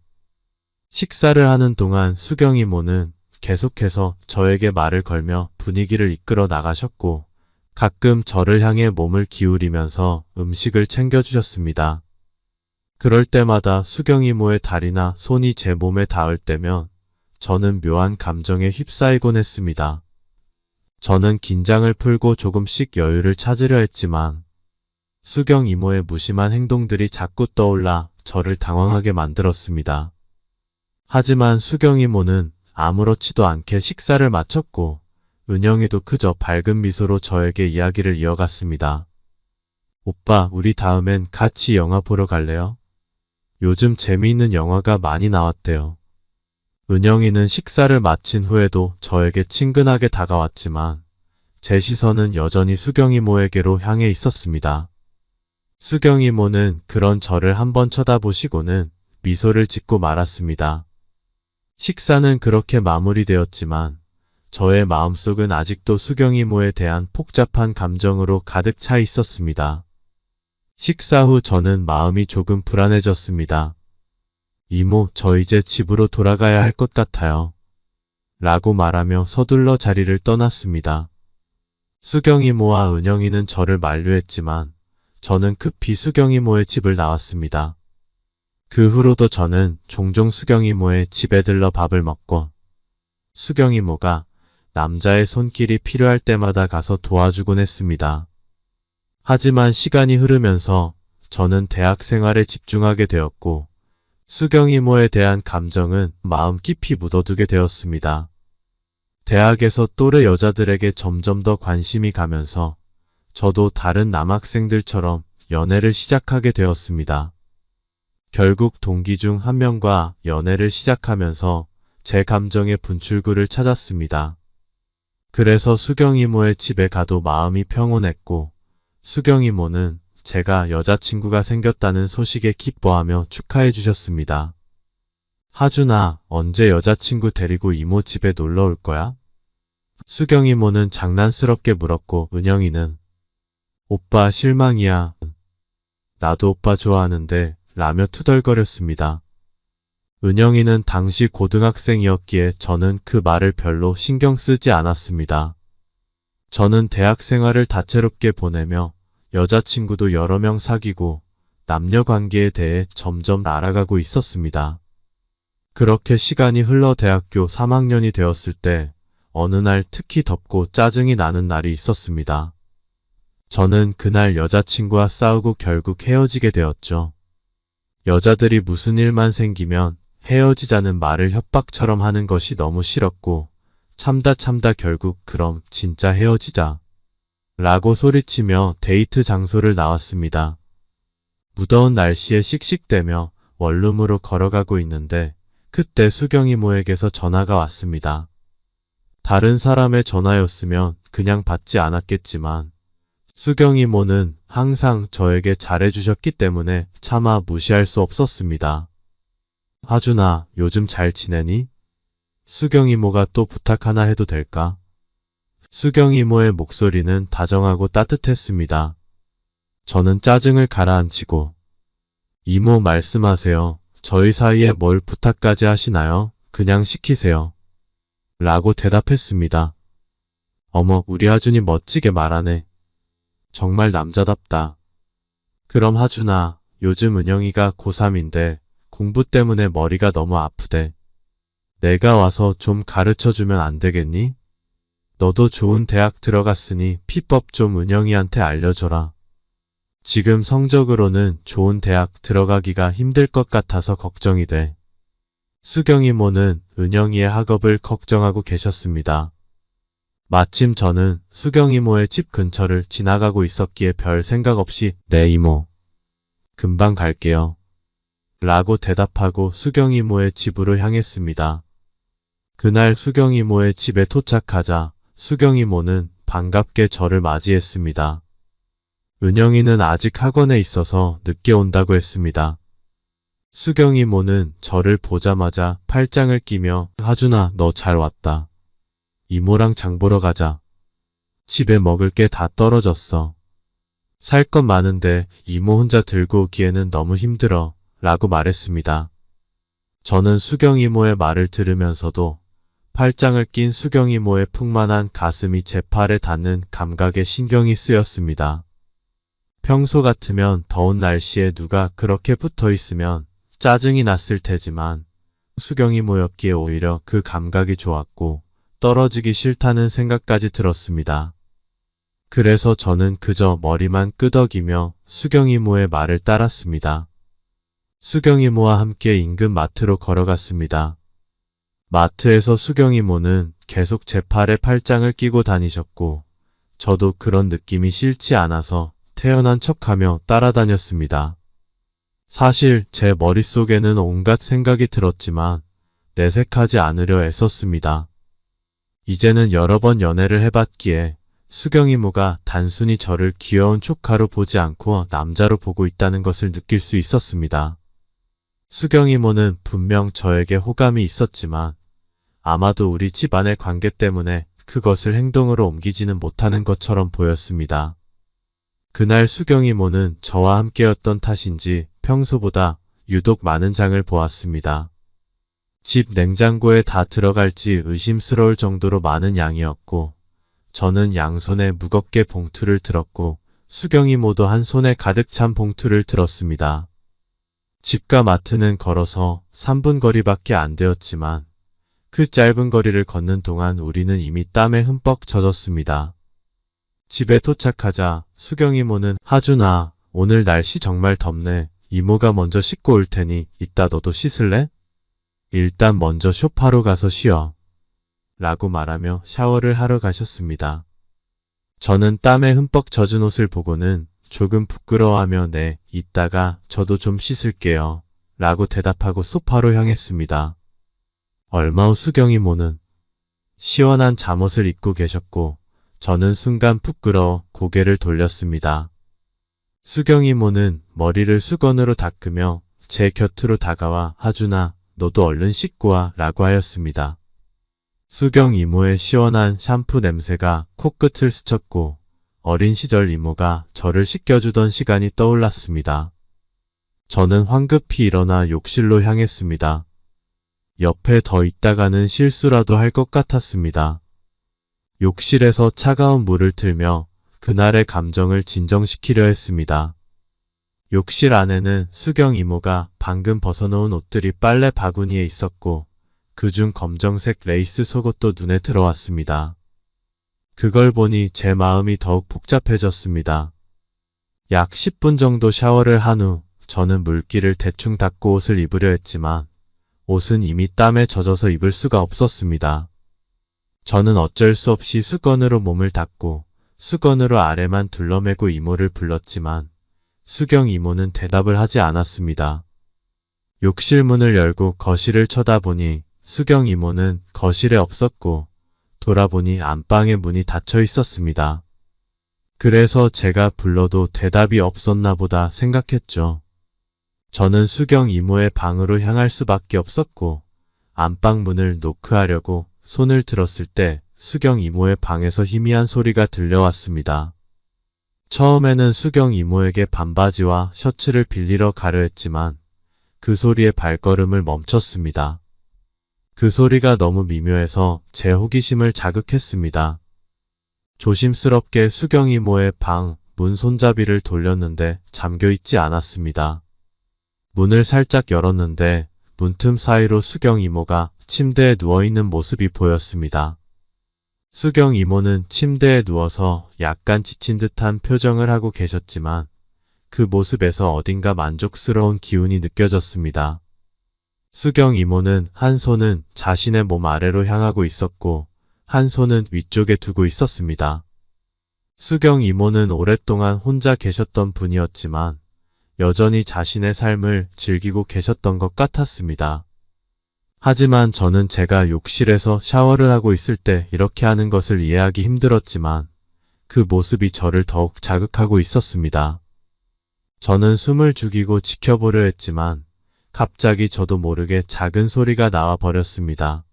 식사를 하는 동안 수경 이모는 계속해서 저에게 말을 걸며 분위기를 이끌어 나가셨고 가끔 저를 향해 몸을 기울이면서 음식을 챙겨주셨습니다. 그럴 때마다 수경 이모의 다리나 손이 제 몸에 닿을 때면 저는 묘한 감정에 휩싸이곤 했습니다. 저는 긴장을 풀고 조금씩 여유를 찾으려 했지만 수경 이모의 무심한 행동들이 자꾸 떠올라 저를 당황하게 만들었습니다. 하지만 수경 이모는 아무렇지도 않게 식사를 마쳤고 은영이도 그저 밝은 미소로 저에게 이야기를 이어갔습니다. 오빠, 우리 다음엔 같이 영화 보러 갈래요? 요즘 재미있는 영화가 많이 나왔대요. 은영이는 식사를 마친 후에도 저에게 친근하게 다가왔지만 제 시선은 여전히 수경 이모에게로 향해 있었습니다. 수경 이모는 그런 저를 한번 쳐다보시고는 미소를 짓고 말았습니다. 식사는 그렇게 마무리되었지만 저의 마음속은 아직도 수경 이모에 대한 복잡한 감정으로 가득 차 있었습니다. 식사 후 저는 마음이 조금 불안해졌습니다. 이모, 저 이제 집으로 돌아가야 할 것 같아요. 라고 말하며 서둘러 자리를 떠났습니다. 수경 이모와 은영이는 저를 만류했지만 저는 급히 수경 이모의 집을 나왔습니다. 그 후로도 저는 종종 수경 이모의 집에 들러 밥을 먹고 수경 이모가 남자의 손길이 필요할 때마다 가서 도와주곤 했습니다. 하지만 시간이 흐르면서 저는 대학 생활에 집중하게 되었고 수경 이모에 대한 감정은 마음 깊이 묻어두게 되었습니다. 대학에서 또래 여자들에게 점점 더 관심이 가면서 저도 다른 남학생들처럼 연애를 시작하게 되었습니다. 결국 동기 중 한 명과 연애를 시작하면서 제 감정의 분출구를 찾았습니다. 그래서 수경 이모의 집에 가도 마음이 평온했고 수경 이모는 제가 여자친구가 생겼다는 소식에 기뻐하며 축하해 주셨습니다. 하준아, 언제 여자친구 데리고 이모 집에 놀러 올 거야? 수경 이모는 장난스럽게 물었고 은영이는 오빠 실망이야. 나도 오빠 좋아하는데 라며 투덜거렸습니다. 은영이는 당시 고등학생이었기에 저는 그 말을 별로 신경 쓰지 않았습니다. 저는 대학 생활을 다채롭게 보내며 여자친구도 여러 명 사귀고 남녀 관계에 대해 점점 알아가고 있었습니다. 그렇게 시간이 흘러 대학교 3학년이 되었을 때 어느 날 특히 덥고 짜증이 나는 날이 있었습니다. 저는 그날 여자친구와 싸우고 결국 헤어지게 되었죠. 여자들이 무슨 일만 생기면 헤어지자는 말을 협박처럼 하는 것이 너무 싫었고 참다 결국 그럼 진짜 헤어지자 라고 소리치며 데이트 장소를 나왔습니다. 무더운 날씨에 씩씩대며 원룸으로 걸어가고 있는데 그때 수경 이모에게서 전화가 왔습니다. 다른 사람의 전화였으면 그냥 받지 않았겠지만 수경 이모는 항상 저에게 잘해주셨기 때문에 차마 무시할 수 없었습니다. 하준아, 요즘 잘 지내니? 수경 이모가 또 부탁 하나 해도 될까? 수경 이모의 목소리는 다정하고 따뜻했습니다. 저는 짜증을 가라앉히고 이모 말씀하세요. 저희 사이에 뭘 부탁까지 하시나요? 그냥 시키세요. 라고 대답했습니다. 어머, 우리 하준이 멋지게 말하네. 정말 남자답다. 그럼 하준아, 요즘 은영이가 고3인데 공부 때문에 머리가 너무 아프대. 내가 와서 좀 가르쳐주면 안 되겠니? 너도 좋은 대학 들어갔으니 피법 좀 은영이한테 알려줘라. 지금 성적으로는 좋은 대학 들어가기가 힘들 것 같아서 걱정이 돼. 수경 이모는 은영이의 학업을 걱정하고 계셨습니다. 마침 저는 수경 이모의 집 근처를 지나가고 있었기에 별 생각 없이 네 이모, 금방 갈게요. 라고 대답하고 수경 이모의 집으로 향했습니다. 그날 수경 이모의 집에 도착하자 수경 이모는 반갑게 저를 맞이했습니다. 은영이는 아직 학원에 있어서 늦게 온다고 했습니다. 수경 이모는 저를 보자마자 팔짱을 끼며 하준아, 너 잘 왔다. 이모랑 장 보러 가자. 집에 먹을 게 다 떨어졌어. 살 것 많은데 이모 혼자 들고 오기에는 너무 힘들어 라고 말했습니다. 저는 수경 이모의 말을 들으면서도 팔짱을 낀 수경 이모의 풍만한 가슴이 제 팔에 닿는 감각에 신경이 쓰였습니다. 평소 같으면 더운 날씨에 누가 그렇게 붙어 있으면 짜증이 났을 테지만 수경 이모였기에 오히려 그 감각이 좋았고 떨어지기 싫다는 생각까지 들었습니다. 그래서 저는 그저 머리만 끄덕이며 수경 이모의 말을 따랐습니다. 수경 이모와 함께 인근 마트로 걸어갔습니다. 마트에서 수경 이모는 계속 제 팔에 팔짱을 끼고 다니셨고 저도 그런 느낌이 싫지 않아서 태연한 척하며 따라다녔습니다. 사실 제 머릿속에는 온갖 생각이 들었지만 내색하지 않으려 애썼습니다. 이제는 여러 번 연애를 해봤기에 수경 이모가 단순히 저를 귀여운 조카로 보지 않고 남자로 보고 있다는 것을 느낄 수 있었습니다. 수경 이모는 분명 저에게 호감이 있었지만 아마도 우리 집안의 관계 때문에 그것을 행동으로 옮기지는 못하는 것처럼 보였습니다. 그날 수경 이모는 저와 함께였던 탓인지 평소보다 유독 많은 장을 보았습니다. 집 냉장고에 다 들어갈지 의심스러울 정도로 많은 양이었고 저는 양손에 무겁게 봉투를 들었고 수경 이모도 한 손에 가득 찬 봉투를 들었습니다. 집과 마트는 걸어서 3분 거리밖에 안 되었지만 그 짧은 거리를 걷는 동안 우리는 이미 땀에 흠뻑 젖었습니다. 집에 도착하자 수경 이모는 하준아, 오늘 날씨 정말 덥네. 이모가 먼저 씻고 올 테니 이따 너도 씻을래? 일단 먼저 소파로 가서 쉬어. 라고 말하며 샤워를 하러 가셨습니다. 저는 땀에 흠뻑 젖은 옷을 보고는 조금 부끄러워하며 네, 이따가 저도 좀 씻을게요. 라고 대답하고 소파로 향했습니다. 얼마 후 수경 이모는 시원한 잠옷을 입고 계셨고 저는 순간 부끄러워 고개를 돌렸습니다. 수경 이모는 머리를 수건으로 닦으며 제 곁으로 다가와 하준아, 너도 얼른 씻고 와 라고 하였습니다. 수경 이모의 시원한 샴푸 냄새가 코끝을 스쳤고 어린 시절 이모가 저를 씻겨주던 시간이 떠올랐습니다. 저는 황급히 일어나 욕실로 향했습니다. 옆에 더 있다가는 실수라도 할 것 같았습니다. 욕실에서 차가운 물을 틀며 그날의 감정을 진정시키려 했습니다. 욕실 안에는 수경 이모가 방금 벗어놓은 옷들이 빨래 바구니에 있었고 그중 검정색 레이스 속옷도 눈에 들어왔습니다. 그걸 보니 제 마음이 더욱 복잡해졌습니다. 약 10분 정도 샤워를 한 후 저는 물기를 대충 닦고 옷을 입으려 했지만 옷은 이미 땀에 젖어서 입을 수가 없었습니다. 저는 어쩔 수 없이 수건으로 몸을 닦고 수건으로 아래만 둘러매고 이모를 불렀지만 수경 이모는 대답을 하지 않았습니다. 욕실 문을 열고 거실을 쳐다보니 수경 이모는 거실에 없었고 돌아보니 안방의 문이 닫혀 있었습니다. 그래서 제가 불러도 대답이 없었나 보다 생각했죠. 저는 수경 이모의 방으로 향할 수밖에 없었고 안방 문을 노크하려고 손을 들었을 때 수경 이모의 방에서 희미한 소리가 들려왔습니다. 처음에는 수경 이모에게 반바지와 셔츠를 빌리러 가려 했지만 그 소리에 발걸음을 멈췄습니다. 그 소리가 너무 미묘해서 제 호기심을 자극했습니다. 조심스럽게 수경 이모의 방 문 손잡이를 돌렸는데 잠겨있지 않았습니다. 문을 살짝 열었는데 문틈 사이로 수경 이모가 침대에 누워있는 모습이 보였습니다. 수경 이모는 침대에 누워서 약간 지친 듯한 표정을 하고 계셨지만 그 모습에서 어딘가 만족스러운 기운이 느껴졌습니다. 수경 이모는 한 손은 자신의 몸 아래로 향하고 있었고 한 손은 위쪽에 두고 있었습니다. 수경 이모는 오랫동안 혼자 계셨던 분이었지만 여전히 자신의 삶을 즐기고 계셨던 것 같았습니다. 하지만 저는 제가 욕실에서 샤워를 하고 있을 때 이렇게 하는 것을 이해하기 힘들었지만 그 모습이 저를 더욱 자극하고 있었습니다. 저는 숨을 죽이고 지켜보려 했지만 갑자기 저도 모르게 작은 소리가 나와 버렸습니다.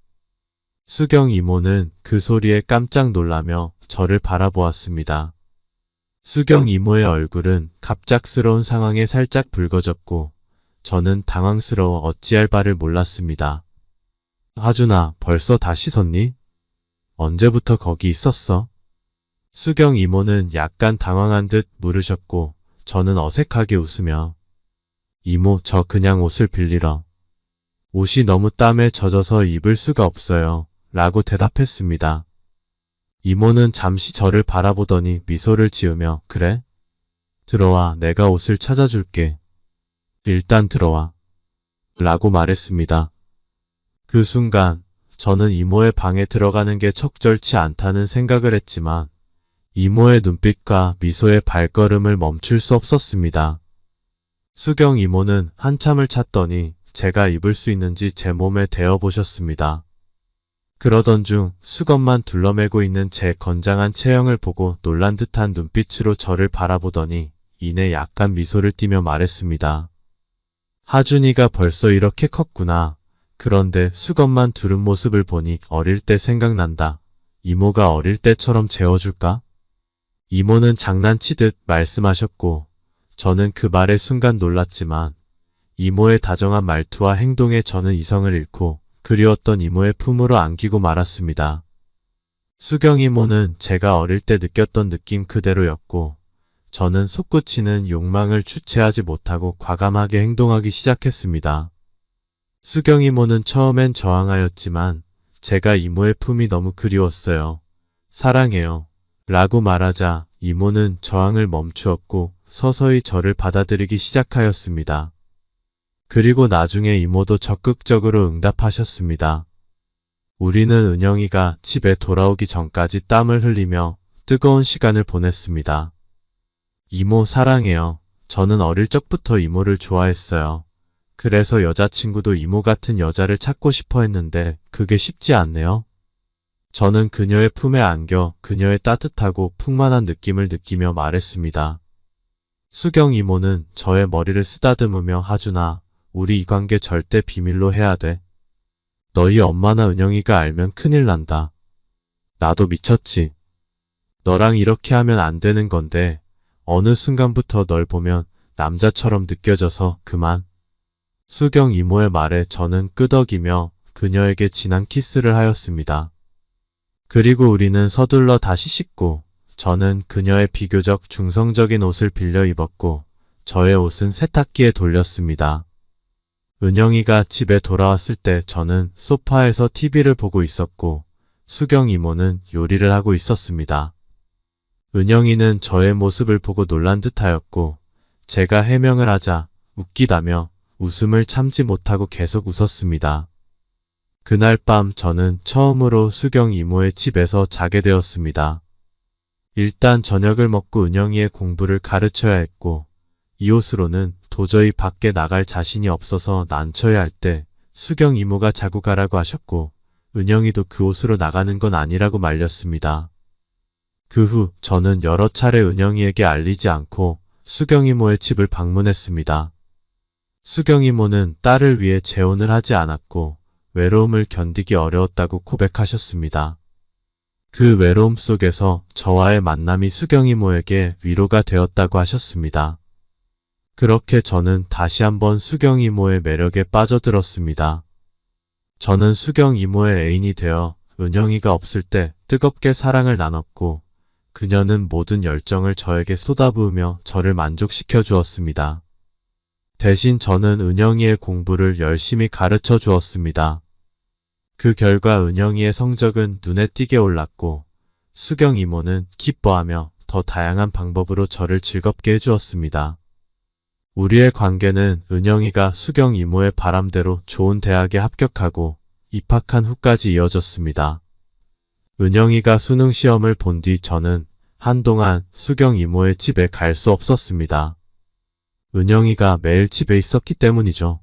수경 이모는 그 소리에 깜짝 놀라며 저를 바라보았습니다. 수경 이모의 얼굴은 갑작스러운 상황에 살짝 붉어졌고 저는 당황스러워 어찌할 바를 몰랐습니다. 하준아, 벌써 다 씻었니? 언제부터 거기 있었어? 수경 이모는 약간 당황한 듯 물으셨고 저는 어색하게 웃으며 이모, 저 그냥 옷을 빌리러. 옷이 너무 땀에 젖어서 입을 수가 없어요. 라고 대답했습니다. 이모는 잠시 저를 바라보더니 미소를 지으며 그래? 들어와, 내가 옷을 찾아줄게. 일단 들어와. 라고 말했습니다. 그 순간 저는 이모의 방에 들어가는 게 적절치 않다는 생각을 했지만 이모의 눈빛과 미소의 발걸음을 멈출 수 없었습니다. 수경 이모는 한참을 찾더니 제가 입을 수 있는지 제 몸에 대어 보셨습니다. 그러던 중 수건만 둘러매고 있는 제 건장한 체형을 보고 놀란 듯한 눈빛으로 저를 바라보더니 이내 약간 미소를 띠며 말했습니다. 하준이가 벌써 이렇게 컸구나. 그런데 수건만 두른 모습을 보니 어릴 때 생각난다. 이모가 어릴 때처럼 재워줄까? 이모는 장난치듯 말씀하셨고 저는 그 말에 순간 놀랐지만 이모의 다정한 말투와 행동에 저는 이성을 잃고 그리웠던 이모의 품으로 안기고 말았습니다. 수경 이모는 제가 어릴 때 느꼈던 느낌 그대로였고 저는 솟구치는 욕망을 주체하지 못하고 과감하게 행동하기 시작했습니다. 수경 이모는 처음엔 저항하였지만 제가 이모의 품이 너무 그리웠어요. 사랑해요. 라고 말하자 이모는 저항을 멈추었고 서서히 저를 받아들이기 시작하였습니다. 그리고 나중에 이모도 적극적으로 응답하셨습니다. 우리는 은영이가 집에 돌아오기 전까지 땀을 흘리며 뜨거운 시간을 보냈습니다. 이모 사랑해요. 저는 어릴 적부터 이모를 좋아했어요. 그래서 여자친구도 이모 같은 여자를 찾고 싶어 했는데 그게 쉽지 않네요. 저는 그녀의 품에 안겨 그녀의 따뜻하고 풍만한 느낌을 느끼며 말했습니다. 수경 이모는 저의 머리를 쓰다듬으며 하준아, 우리 이 관계 절대 비밀로 해야 돼. 너희 엄마나 은영이가 알면 큰일 난다. 나도 미쳤지. 너랑 이렇게 하면 안 되는 건데 어느 순간부터 널 보면 남자처럼 느껴져서 그만. 수경 이모의 말에 저는 끄덕이며 그녀에게 진한 키스를 하였습니다. 그리고 우리는 서둘러 다시 씻고 저는 그녀의 비교적 중성적인 옷을 빌려 입었고 저의 옷은 세탁기에 돌렸습니다. 은영이가 집에 돌아왔을 때 저는 소파에서 TV를 보고 있었고 수경 이모는 요리를 하고 있었습니다. 은영이는 저의 모습을 보고 놀란 듯하였고 제가 해명을 하자 웃기다며 웃음을 참지 못하고 계속 웃었습니다. 그날 밤 저는 처음으로 수경 이모의 집에서 자게 되었습니다. 일단 저녁을 먹고 은영이의 공부를 가르쳐야 했고 이 옷으로는 도저히 밖에 나갈 자신이 없어서 난처해 할 때 수경 이모가 자고 가라고 하셨고 은영이도 그 옷으로 나가는 건 아니라고 말렸습니다. 그 후 저는 여러 차례 은영이에게 알리지 않고 수경 이모의 집을 방문했습니다. 수경 이모는 딸을 위해 재혼을 하지 않았고 외로움을 견디기 어려웠다고 고백하셨습니다. 그 외로움 속에서 저와의 만남이 수경 이모에게 위로가 되었다고 하셨습니다. 그렇게 저는 다시 한번 수경 이모의 매력에 빠져들었습니다. 저는 수경 이모의 애인이 되어 은영이가 없을 때 뜨겁게 사랑을 나눴고 그녀는 모든 열정을 저에게 쏟아부으며 저를 만족시켜 주었습니다. 대신 저는 은영이의 공부를 열심히 가르쳐 주었습니다. 그 결과 은영이의 성적은 눈에 띄게 올랐고 수경 이모는 기뻐하며 더 다양한 방법으로 저를 즐겁게 해주었습니다. 우리의 관계는 은영이가 수경 이모의 바람대로 좋은 대학에 합격하고 입학한 후까지 이어졌습니다. 은영이가 수능 시험을 본 뒤 저는 한동안 수경 이모의 집에 갈 수 없었습니다. 은영이가 매일 집에 있었기 때문이죠.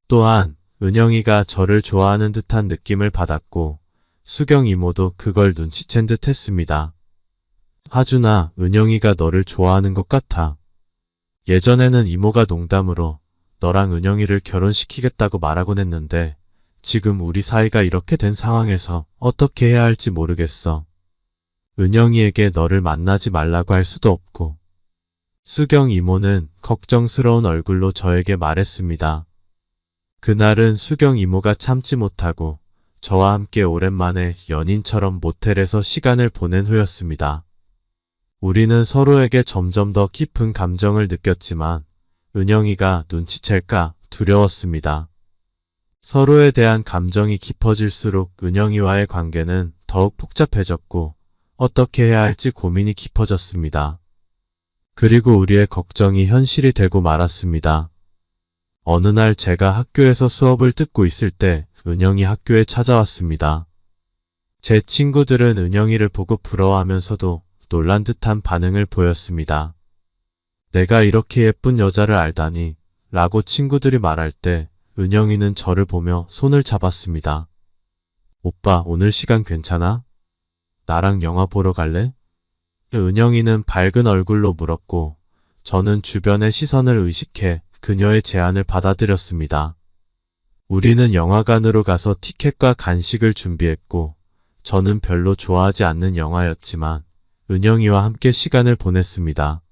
또한 은영이가 저를 좋아하는 듯한 느낌을 받았고 수경 이모도 그걸 눈치챈 듯 했습니다. 하준아, 은영이가 너를 좋아하는 것 같아. 예전에는 이모가 농담으로 너랑 은영이를 결혼시키겠다고 말하곤 했는데 지금 우리 사이가 이렇게 된 상황에서 어떻게 해야 할지 모르겠어. 은영이에게 너를 만나지 말라고 할 수도 없고. 수경 이모는 걱정스러운 얼굴로 저에게 말했습니다. 그날은 수경 이모가 참지 못하고 저와 함께 오랜만에 연인처럼 모텔에서 시간을 보낸 후였습니다. 우리는 서로에게 점점 더 깊은 감정을 느꼈지만 은영이가 눈치챌까 두려웠습니다. 서로에 대한 감정이 깊어질수록 은영이와의 관계는 더욱 복잡해졌고 어떻게 해야 할지 고민이 깊어졌습니다. 그리고 우리의 걱정이 현실이 되고 말았습니다. 어느 날 제가 학교에서 수업을 듣고 있을 때 은영이 학교에 찾아왔습니다. 제 친구들은 은영이를 보고 부러워하면서도 놀란 듯한 반응을 보였습니다. 내가 이렇게 예쁜 여자를 알다니 라고 친구들이 말할 때 은영이는 저를 보며 손을 잡았습니다. 오빠, 오늘 시간 괜찮아? 나랑 영화 보러 갈래? 은영이는 밝은 얼굴로 물었고 저는 주변의 시선을 의식해 그녀의 제안을 받아들였습니다. 우리는 영화관으로 가서 티켓과 간식을 준비했고 저는 별로 좋아하지 않는 영화였지만 은영이와 함께 시간을 보냈습니다.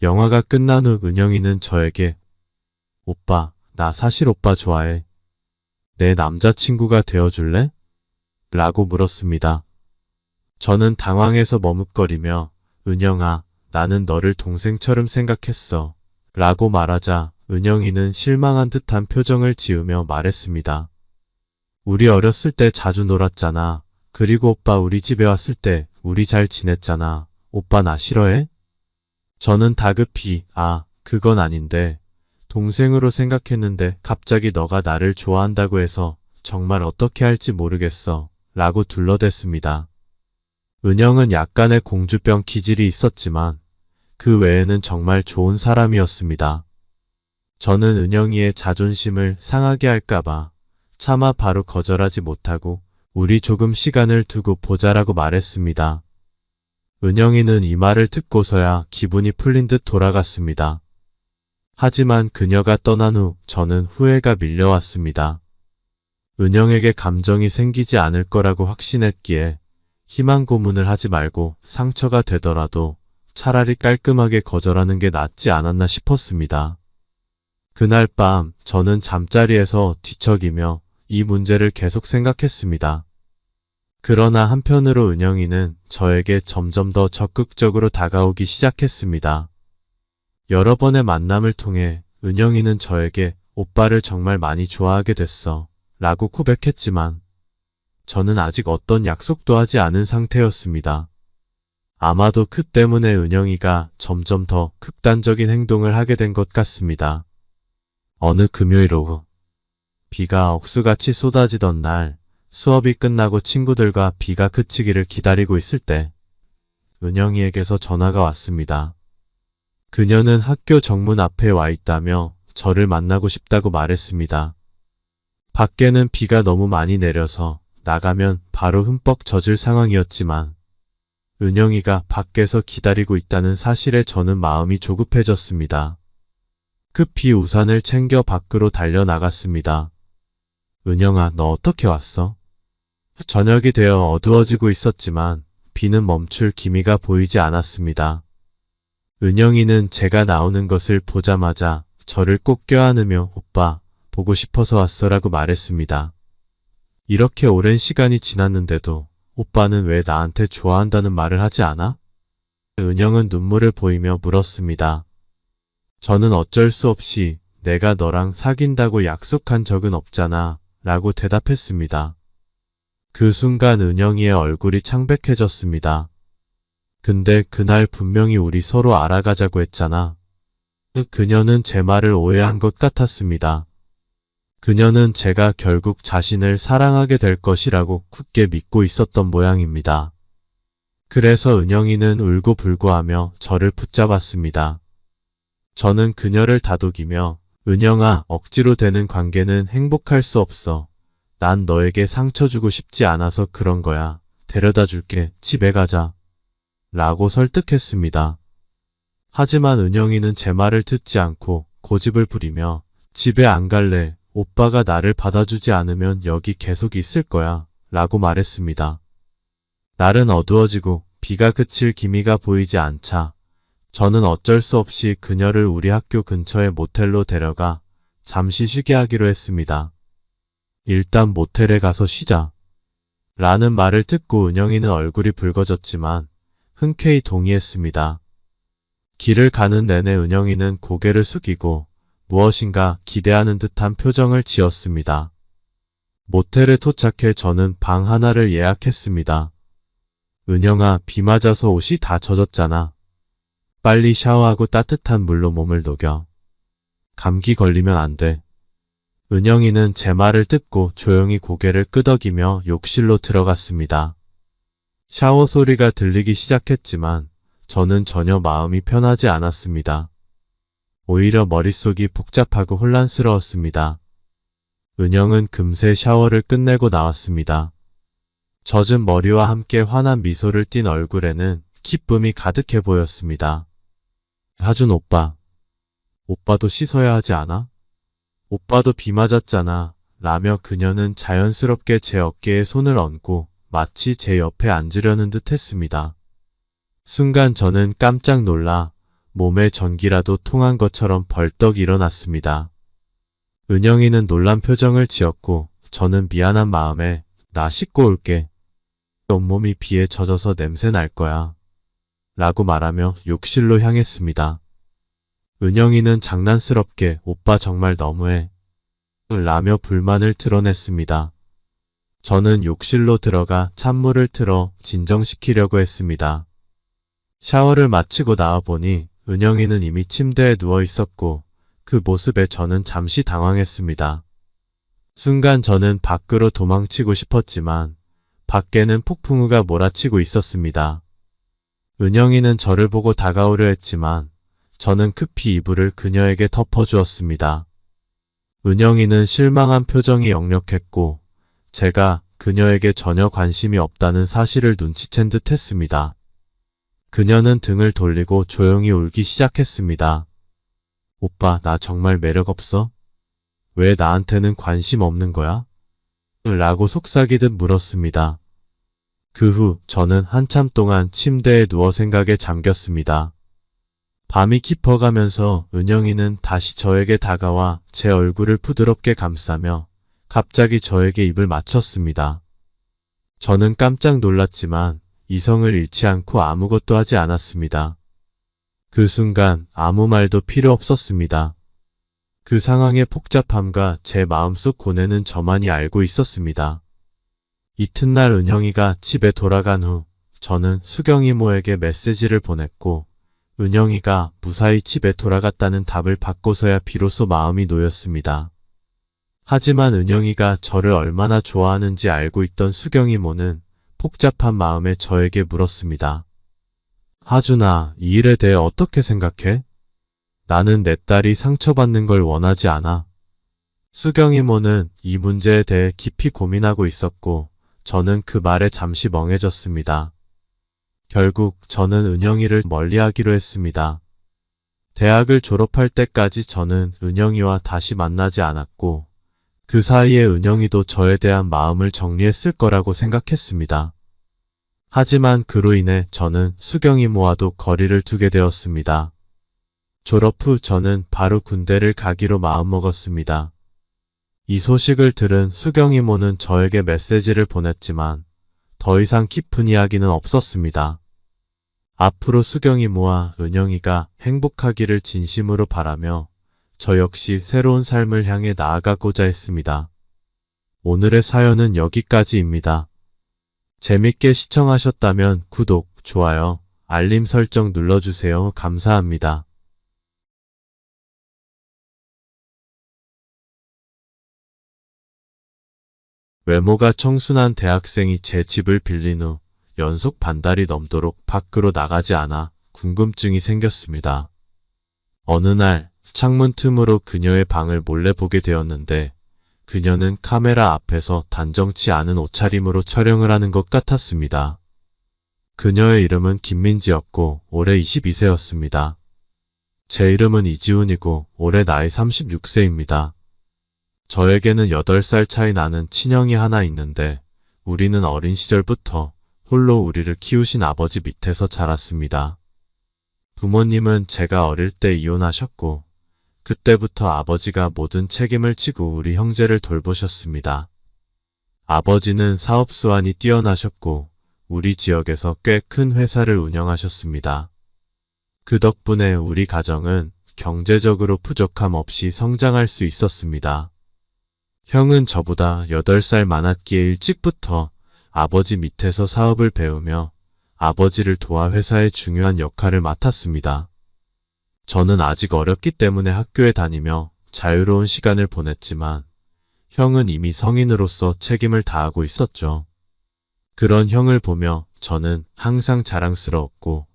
영화가 끝난 후 은영이는 저에게 오빠, 나 사실 오빠 좋아해. 내 남자친구가 되어줄래? 라고 물었습니다. 저는 당황해서 머뭇거리며 은영아, 나는 너를 동생처럼 생각했어. 라고 말하자 은영이는 실망한 듯한 표정을 지으며 말했습니다. 우리 어렸을 때 자주 놀았잖아. 그리고 오빠 우리 집에 왔을 때 우리 잘 지냈잖아. 오빠 나 싫어해? 저는 다급히 그건 아닌데 동생으로 생각했는데 갑자기 너가 나를 좋아한다고 해서 정말 어떻게 할지 모르겠어. 라고 둘러댔습니다. 은영은 약간의 공주병 기질이 있었지만 그 외에는 정말 좋은 사람이었습니다. 저는 은영이의 자존심을 상하게 할까봐 차마 바로 거절하지 못하고 우리 조금 시간을 두고 보자라고 말했습니다. 은영이는 이 말을 듣고서야 기분이 풀린 듯 돌아갔습니다. 하지만 그녀가 떠난 후 저는 후회가 밀려왔습니다. 은영에게 감정이 생기지 않을 거라고 확신했기에 희망 고문을 하지 말고 상처가 되더라도 차라리 깔끔하게 거절하는 게 낫지 않았나 싶었습니다. 그날 밤 저는 잠자리에서 뒤척이며 이 문제를 계속 생각했습니다. 그러나 한편으로 은영이는 저에게 점점 더 적극적으로 다가오기 시작했습니다. 여러 번의 만남을 통해 은영이는 저에게 오빠를 정말 많이 좋아하게 됐어 라고 고백했지만 저는 아직 어떤 약속도 하지 않은 상태였습니다. 아마도 그 때문에 은영이가 점점 더 극단적인 행동을 하게 된 것 같습니다. 어느 금요일 오후 비가 억수같이 쏟아지던 날 수업이 끝나고 친구들과 비가 그치기를 기다리고 있을 때 은영이에게서 전화가 왔습니다. 그녀는 학교 정문 앞에 와 있다며 저를 만나고 싶다고 말했습니다. 밖에는 비가 너무 많이 내려서 나가면 바로 흠뻑 젖을 상황이었지만 은영이가 밖에서 기다리고 있다는 사실에 저는 마음이 조급해졌습니다. 급히 우산을 챙겨 밖으로 달려나갔습니다. 은영아, 너 어떻게 왔어? 저녁이 되어 어두워지고 있었지만 비는 멈출 기미가 보이지 않았습니다. 은영이는 제가 나오는 것을 보자마자 저를 꼭 껴안으며 오빠, 보고 싶어서 왔어라고 말했습니다. 이렇게 오랜 시간이 지났는데도 오빠는 왜 나한테 좋아한다는 말을 하지 않아? 은영은 눈물을 보이며 물었습니다. 저는 어쩔 수 없이 내가 너랑 사귄다고 약속한 적은 없잖아 라고 대답했습니다. 그 순간 은영이의 얼굴이 창백해졌습니다. 근데 그날 분명히 우리 서로 알아가자고 했잖아. 그녀는 제 말을 오해한 것 같았습니다. 그녀는 제가 결국 자신을 사랑하게 될 것이라고 굳게 믿고 있었던 모양입니다. 그래서 은영이는 울고불고하며 저를 붙잡았습니다. 저는 그녀를 다독이며 은영아, 억지로 되는 관계는 행복할 수 없어. 난 너에게 상처 주고 싶지 않아서 그런 거야. 데려다 줄게. 집에 가자. 라고 설득했습니다. 하지만 은영이는 제 말을 듣지 않고 고집을 부리며 집에 안 갈래. 오빠가 나를 받아주지 않으면 여기 계속 있을 거야. 라고 말했습니다. 날은 어두워지고 비가 그칠 기미가 보이지 않자 저는 어쩔 수 없이 그녀를 우리 학교 근처의 모텔로 데려가 잠시 쉬게 하기로 했습니다. 일단 모텔에 가서 쉬자. 라는 말을 듣고 은영이는 얼굴이 붉어졌지만 흔쾌히 동의했습니다. 길을 가는 내내 은영이는 고개를 숙이고 무엇인가 기대하는 듯한 표정을 지었습니다. 모텔에 도착해 저는 방 하나를 예약했습니다. 은영아, 비 맞아서 옷이 다 젖었잖아. 빨리 샤워하고 따뜻한 물로 몸을 녹여. 감기 걸리면 안 돼. 은영이는 제 말을 듣고 조용히 고개를 끄덕이며 욕실로 들어갔습니다. 샤워 소리가 들리기 시작했지만 저는 전혀 마음이 편하지 않았습니다. 오히려 머릿속이 복잡하고 혼란스러웠습니다. 은영은 금세 샤워를 끝내고 나왔습니다. 젖은 머리와 함께 환한 미소를 띤 얼굴에는 기쁨이 가득해 보였습니다. 하준 오빠. 오빠도 씻어야 하지 않아? 오빠도 비 맞았잖아. 라며 그녀는 자연스럽게 제 어깨에 손을 얹고 마치 제 옆에 앉으려는 듯 했습니다. 순간 저는 깜짝 놀라 몸에 전기라도 통한 것처럼 벌떡 일어났습니다. 은영이는 놀란 표정을 지었고 저는 미안한 마음에 나 씻고 올게. 온몸이 비에 젖어서 냄새 날 거야. 라고 말하며 욕실로 향했습니다. 은영이는 장난스럽게 오빠 정말 너무해. 라며 불만을 드러냈습니다. 저는 욕실로 들어가 찬물을 틀어 진정시키려고 했습니다. 샤워를 마치고 나와보니 은영이는 이미 침대에 누워 있었고 그 모습에 저는 잠시 당황했습니다. 순간 저는 밖으로 도망치고 싶었지만 밖에는 폭풍우가 몰아치고 있었습니다. 은영이는 저를 보고 다가오려 했지만 저는 급히 이불을 그녀에게 덮어주었습니다. 은영이는 실망한 표정이 역력했고 제가 그녀에게 전혀 관심이 없다는 사실을 눈치챈 듯 했습니다. 그녀는 등을 돌리고 조용히 울기 시작했습니다. 오빠, 나 정말 매력 없어? 왜 나한테는 관심 없는 거야? 라고 속삭이듯 물었습니다. 그 후 저는 한참 동안 침대에 누워 생각에 잠겼습니다. 밤이 깊어가면서 은영이는 다시 저에게 다가와 제 얼굴을 부드럽게 감싸며 갑자기 저에게 입을 맞췄습니다. 저는 깜짝 놀랐지만 이성을 잃지 않고 아무것도 하지 않았습니다. 그 순간 아무 말도 필요 없었습니다. 그 상황의 복잡함과 제 마음속 고뇌는 저만이 알고 있었습니다. 이튿날 은영이가 집에 돌아간 후 저는 수경 이모에게 메시지를 보냈고 은영이가 무사히 집에 돌아갔다는 답을 받고서야 비로소 마음이 놓였습니다. 하지만 은영이가 저를 얼마나 좋아하는지 알고 있던 수경 이모는 복잡한 마음에 저에게 물었습니다. 하준아, 이 일에 대해 어떻게 생각해? 나는 내 딸이 상처받는 걸 원하지 않아. 수경 이모는 이 문제에 대해 깊이 고민하고 있었고 저는 그 말에 잠시 멍해졌습니다. 결국 저는 은영이를 멀리하기로 했습니다. 대학을 졸업할 때까지 저는 은영이와 다시 만나지 않았고 그 사이에 은영이도 저에 대한 마음을 정리했을 거라고 생각했습니다. 하지만 그로 인해 저는 수경 이모와도 거리를 두게 되었습니다. 졸업 후 저는 바로 군대를 가기로 마음먹었습니다. 이 소식을 들은 수경 이모는 저에게 메시지를 보냈지만 더 이상 깊은 이야기는 없었습니다. 앞으로 수경 이모와 은영이가 행복하기를 진심으로 바라며 저 역시 새로운 삶을 향해 나아가고자 했습니다. 오늘의 사연은 여기까지입니다. 재밌게 시청하셨다면 구독, 좋아요, 알림 설정 눌러주세요. 감사합니다. 외모가 청순한 대학생이 제 집을 빌린 후 연속 반달이 넘도록 밖으로 나가지 않아 궁금증이 생겼습니다. 어느 날 창문 틈으로 그녀의 방을 몰래 보게 되었는데 그녀는 카메라 앞에서 단정치 않은 옷차림으로 촬영을 하는 것 같았습니다. 그녀의 이름은 김민지였고 올해 22세였습니다. 제 이름은 이지훈이고 올해 나이 36세입니다. 저에게는 8살 차이 나는 친형이 하나 있는데 우리는 어린 시절부터 홀로 우리를 키우신 아버지 밑에서 자랐습니다. 부모님은 제가 어릴 때 이혼하셨고 그때부터 아버지가 모든 책임을 지고 우리 형제를 돌보셨습니다. 아버지는 사업 수완이 뛰어나셨고 우리 지역에서 꽤 큰 회사를 운영하셨습니다. 그 덕분에 우리 가정은 경제적으로 부족함 없이 성장할 수 있었습니다. 형은 저보다 8살 많았기에 일찍부터 아버지 밑에서 사업을 배우며 아버지를 도와 회사의 중요한 역할을 맡았습니다. 저는 아직 어렸기 때문에 학교에 다니며 자유로운 시간을 보냈지만 형은 이미 성인으로서 책임을 다하고 있었죠. 그런 형을 보며 저는 항상 자랑스러웠고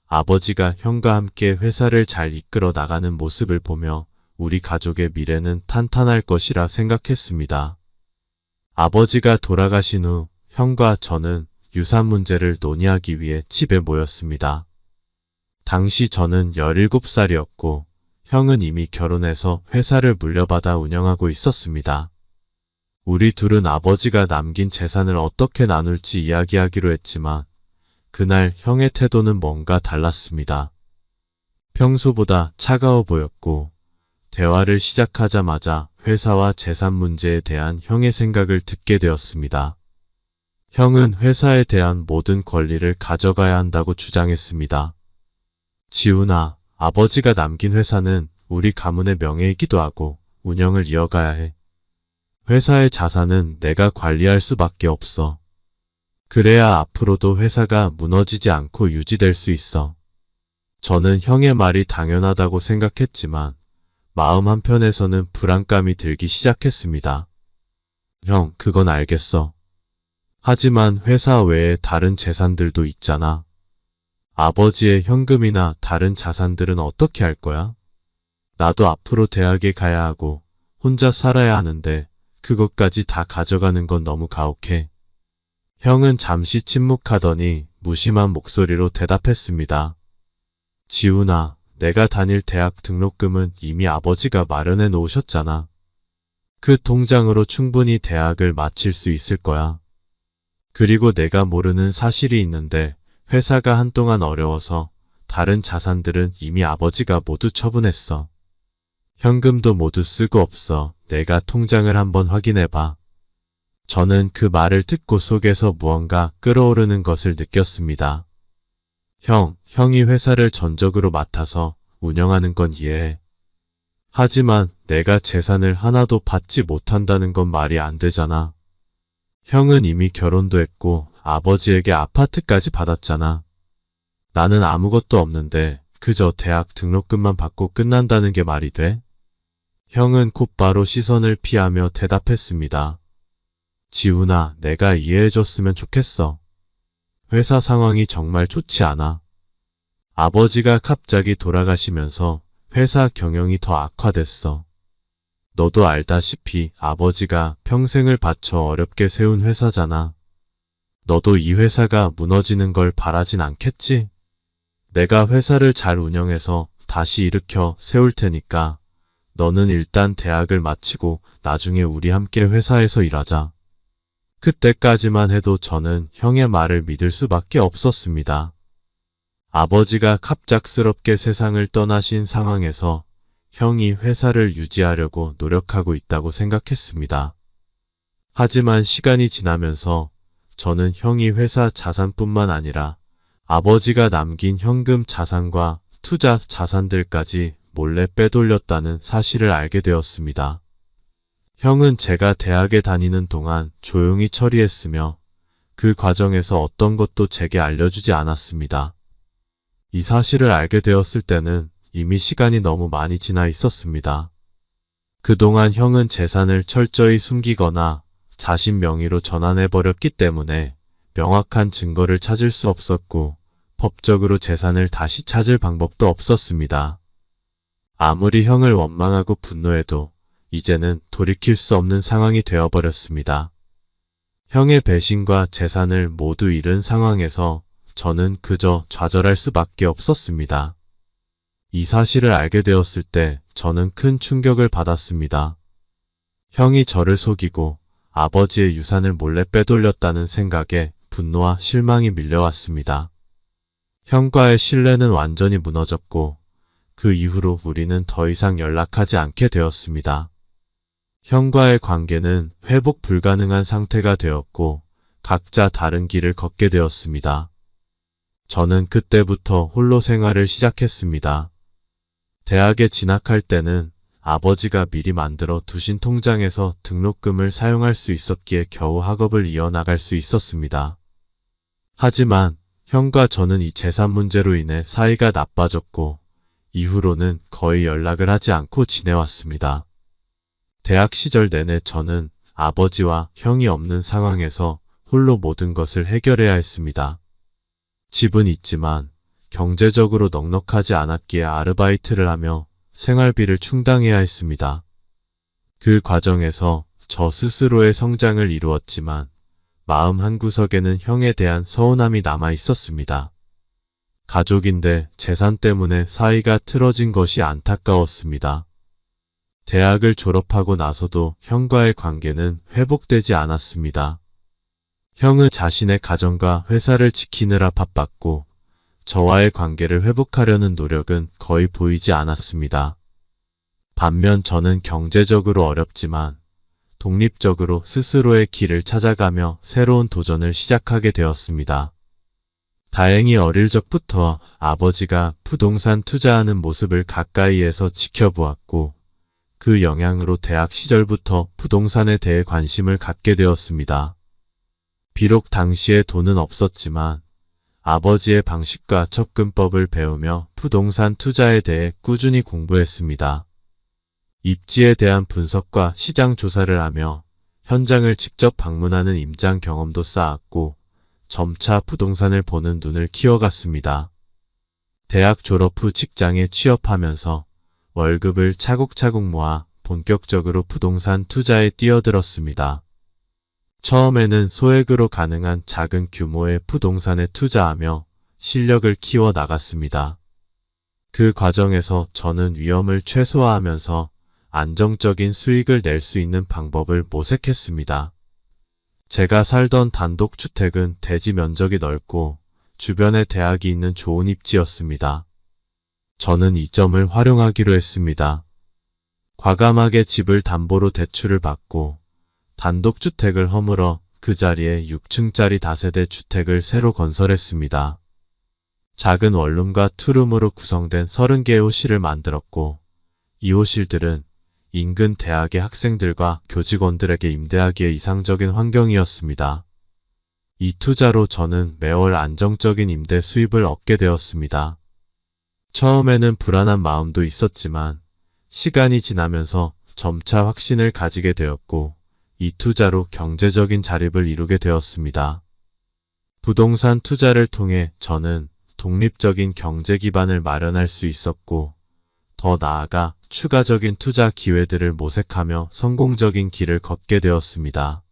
아버지가 형과 함께 회사를 잘 이끌어 나가는 모습을 보며 우리 가족의 미래는 탄탄할 것이라 생각했습니다. 아버지가 돌아가신 후 형과 저는 유산 문제를 논의하기 위해 집에 모였습니다. 당시 저는 17살이었고 형은 이미 결혼해서 회사를 물려받아 운영하고 있었습니다. 우리 둘은 아버지가 남긴 재산을 어떻게 나눌지 이야기하기로 했지만 그날 형의 태도는 뭔가 달랐습니다. 평소보다 차가워 보였고 대화를 시작하자마자 회사와 재산 문제에 대한 형의 생각을 듣게 되었습니다. 형은 회사에 대한 모든 권리를 가져가야 한다고 주장했습니다. 지훈아, 아버지가 남긴 회사는 우리 가문의 명예이기도 하고 운영을 이어가야 해. 회사의 자산은 내가 관리할 수밖에 없어. 그래야 앞으로도 회사가 무너지지 않고 유지될 수 있어. 저는 형의 말이 당연하다고 생각했지만 마음 한편에서는 불안감이 들기 시작했습니다. 형, 그건 알겠어. 하지만 회사 외에 다른 재산들도 있잖아. 아버지의 현금이나 다른 자산들은 어떻게 할 거야? 나도 앞으로 대학에 가야 하고 혼자 살아야 하는데 그것까지 다 가져가는 건 너무 가혹해. 형은 잠시 침묵하더니 무심한 목소리로 대답했습니다. 지훈아, 내가 다닐 대학 등록금은 이미 아버지가 마련해 놓으셨잖아. 그 통장으로 충분히 대학을 마칠 수 있을 거야. 그리고 내가 모르는 사실이 있는데 회사가 한동안 어려워서 다른 자산들은 이미 아버지가 모두 처분했어. 현금도 모두 쓰고 없어. 내가 통장을 한번 확인해봐. 저는 그 말을 듣고 속에서 무언가 끓어오르는 것을 느꼈습니다. 형이 회사를 전적으로 맡아서 운영하는 건 이해해. 하지만 내가 재산을 하나도 받지 못한다는 건 말이 안 되잖아. 형은 이미 결혼도 했고 아버지에게 아파트까지 받았잖아. 나는 아무것도 없는데 그저 대학 등록금만 받고 끝난다는 게 말이 돼? 형은 곧바로 시선을 피하며 대답했습니다. 지훈아, 내가 이해해줬으면 좋겠어. 회사 상황이 정말 좋지 않아. 아버지가 갑자기 돌아가시면서 회사 경영이 더 악화됐어. 너도 알다시피 아버지가 평생을 바쳐 어렵게 세운 회사잖아. 너도 이 회사가 무너지는 걸 바라진 않겠지? 내가 회사를 잘 운영해서 다시 일으켜 세울 테니까 너는 일단 대학을 마치고 나중에 우리 함께 회사에서 일하자. 그때까지만 해도 저는 형의 말을 믿을 수밖에 없었습니다. 아버지가 갑작스럽게 세상을 떠나신 상황에서 형이 회사를 유지하려고 노력하고 있다고 생각했습니다. 하지만 시간이 지나면서 저는 형이 회사 자산뿐만 아니라 아버지가 남긴 현금 자산과 투자 자산들까지 몰래 빼돌렸다는 사실을 알게 되었습니다. 형은 제가 대학에 다니는 동안 조용히 처리했으며 그 과정에서 어떤 것도 제게 알려주지 않았습니다. 이 사실을 알게 되었을 때는 이미 시간이 너무 많이 지나 있었습니다. 그동안 형은 재산을 철저히 숨기거나 자신 명의로 전환해버렸기 때문에 명확한 증거를 찾을 수 없었고 법적으로 재산을 다시 찾을 방법도 없었습니다. 아무리 형을 원망하고 분노해도 이제는 돌이킬 수 없는 상황이 되어버렸습니다. 형의 배신과 재산을 모두 잃은 상황에서 저는 그저 좌절할 수밖에 없었습니다. 이 사실을 알게 되었을 때 저는 큰 충격을 받았습니다. 형이 저를 속이고 아버지의 유산을 몰래 빼돌렸다는 생각에 분노와 실망이 밀려왔습니다. 형과의 신뢰는 완전히 무너졌고 그 이후로 우리는 더 이상 연락하지 않게 되었습니다. 형과의 관계는 회복 불가능한 상태가 되었고 각자 다른 길을 걷게 되었습니다. 저는 그때부터 홀로 생활을 시작했습니다. 대학에 진학할 때는 아버지가 미리 만들어 두신 통장에서 등록금을 사용할 수 있었기에 겨우 학업을 이어나갈 수 있었습니다. 하지만 형과 저는 이 재산 문제로 인해 사이가 나빠졌고 이후로는 거의 연락을 하지 않고 지내왔습니다. 대학 시절 내내 저는 아버지와 형이 없는 상황에서 홀로 모든 것을 해결해야 했습니다. 집은 있지만 경제적으로 넉넉하지 않았기에 아르바이트를 하며 생활비를 충당해야 했습니다. 그 과정에서 저 스스로의 성장을 이루었지만 마음 한구석에는 형에 대한 서운함이 남아 있었습니다. 가족인데 재산 때문에 사이가 틀어진 것이 안타까웠습니다. 대학을 졸업하고 나서도 형과의 관계는 회복되지 않았습니다. 형은 자신의 가정과 회사를 지키느라 바빴고 저와의 관계를 회복하려는 노력은 거의 보이지 않았습니다. 반면 저는 경제적으로 어렵지만 독립적으로 스스로의 길을 찾아가며 새로운 도전을 시작하게 되었습니다. 다행히 어릴 적부터 아버지가 부동산 투자하는 모습을 가까이에서 지켜보았고 그 영향으로 대학 시절부터 부동산에 대해 관심을 갖게 되었습니다. 비록 당시에 돈은 없었지만 아버지의 방식과 접근법을 배우며 부동산 투자에 대해 꾸준히 공부했습니다. 입지에 대한 분석과 시장 조사를 하며 현장을 직접 방문하는 임장 경험도 쌓았고 점차 부동산을 보는 눈을 키워갔습니다. 대학 졸업 후 직장에 취업하면서 월급을 차곡차곡 모아 본격적으로 부동산 투자에 뛰어들었습니다. 처음에는 소액으로 가능한 작은 규모의 부동산에 투자하며 실력을 키워 나갔습니다. 그 과정에서 저는 위험을 최소화하면서 안정적인 수익을 낼 수 있는 방법을 모색했습니다. 제가 살던 단독주택은 대지 면적이 넓고 주변에 대학이 있는 좋은 입지였습니다. 저는 이 점을 활용하기로 했습니다. 과감하게 집을 담보로 대출을 받고 단독주택을 허물어 그 자리에 6층짜리 다세대 주택을 새로 건설했습니다. 작은 원룸과 투룸으로 구성된 30개의 호실을 만들었고 이 호실들은 인근 대학의 학생들과 교직원들에게 임대하기에 이상적인 환경이었습니다. 이 투자로 저는 매월 안정적인 임대 수입을 얻게 되었습니다. 처음에는 불안한 마음도 있었지만 시간이 지나면서 점차 확신을 가지게 되었고 이 투자로 경제적인 자립을 이루게 되었습니다. 부동산 투자를 통해 저는 독립적인 경제 기반을 마련할 수 있었고 더 나아가 추가적인 투자 기회들을 모색하며 성공적인 길을 걷게 되었습니다.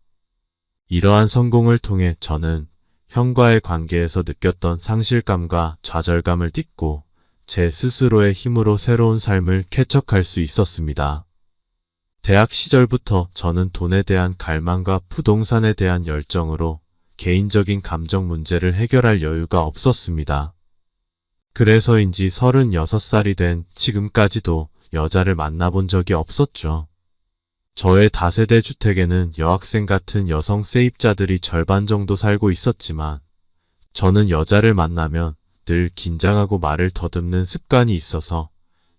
이러한 성공을 통해 저는 형과의 관계에서 느꼈던 상실감과 좌절감을 딛고 제 스스로의 힘으로 새로운 삶을 개척할 수 있었습니다. 대학 시절부터 저는 돈에 대한 갈망과 부동산에 대한 열정으로 개인적인 감정 문제를 해결할 여유가 없었습니다. 그래서인지 36살이 된 지금까지도 여자를 만나본 적이 없었죠. 저의 다세대 주택에는 여학생 같은 여성 세입자들이 절반 정도 살고 있었지만 저는 여자를 만나면 늘 긴장하고 말을 더듬는 습관이 있어서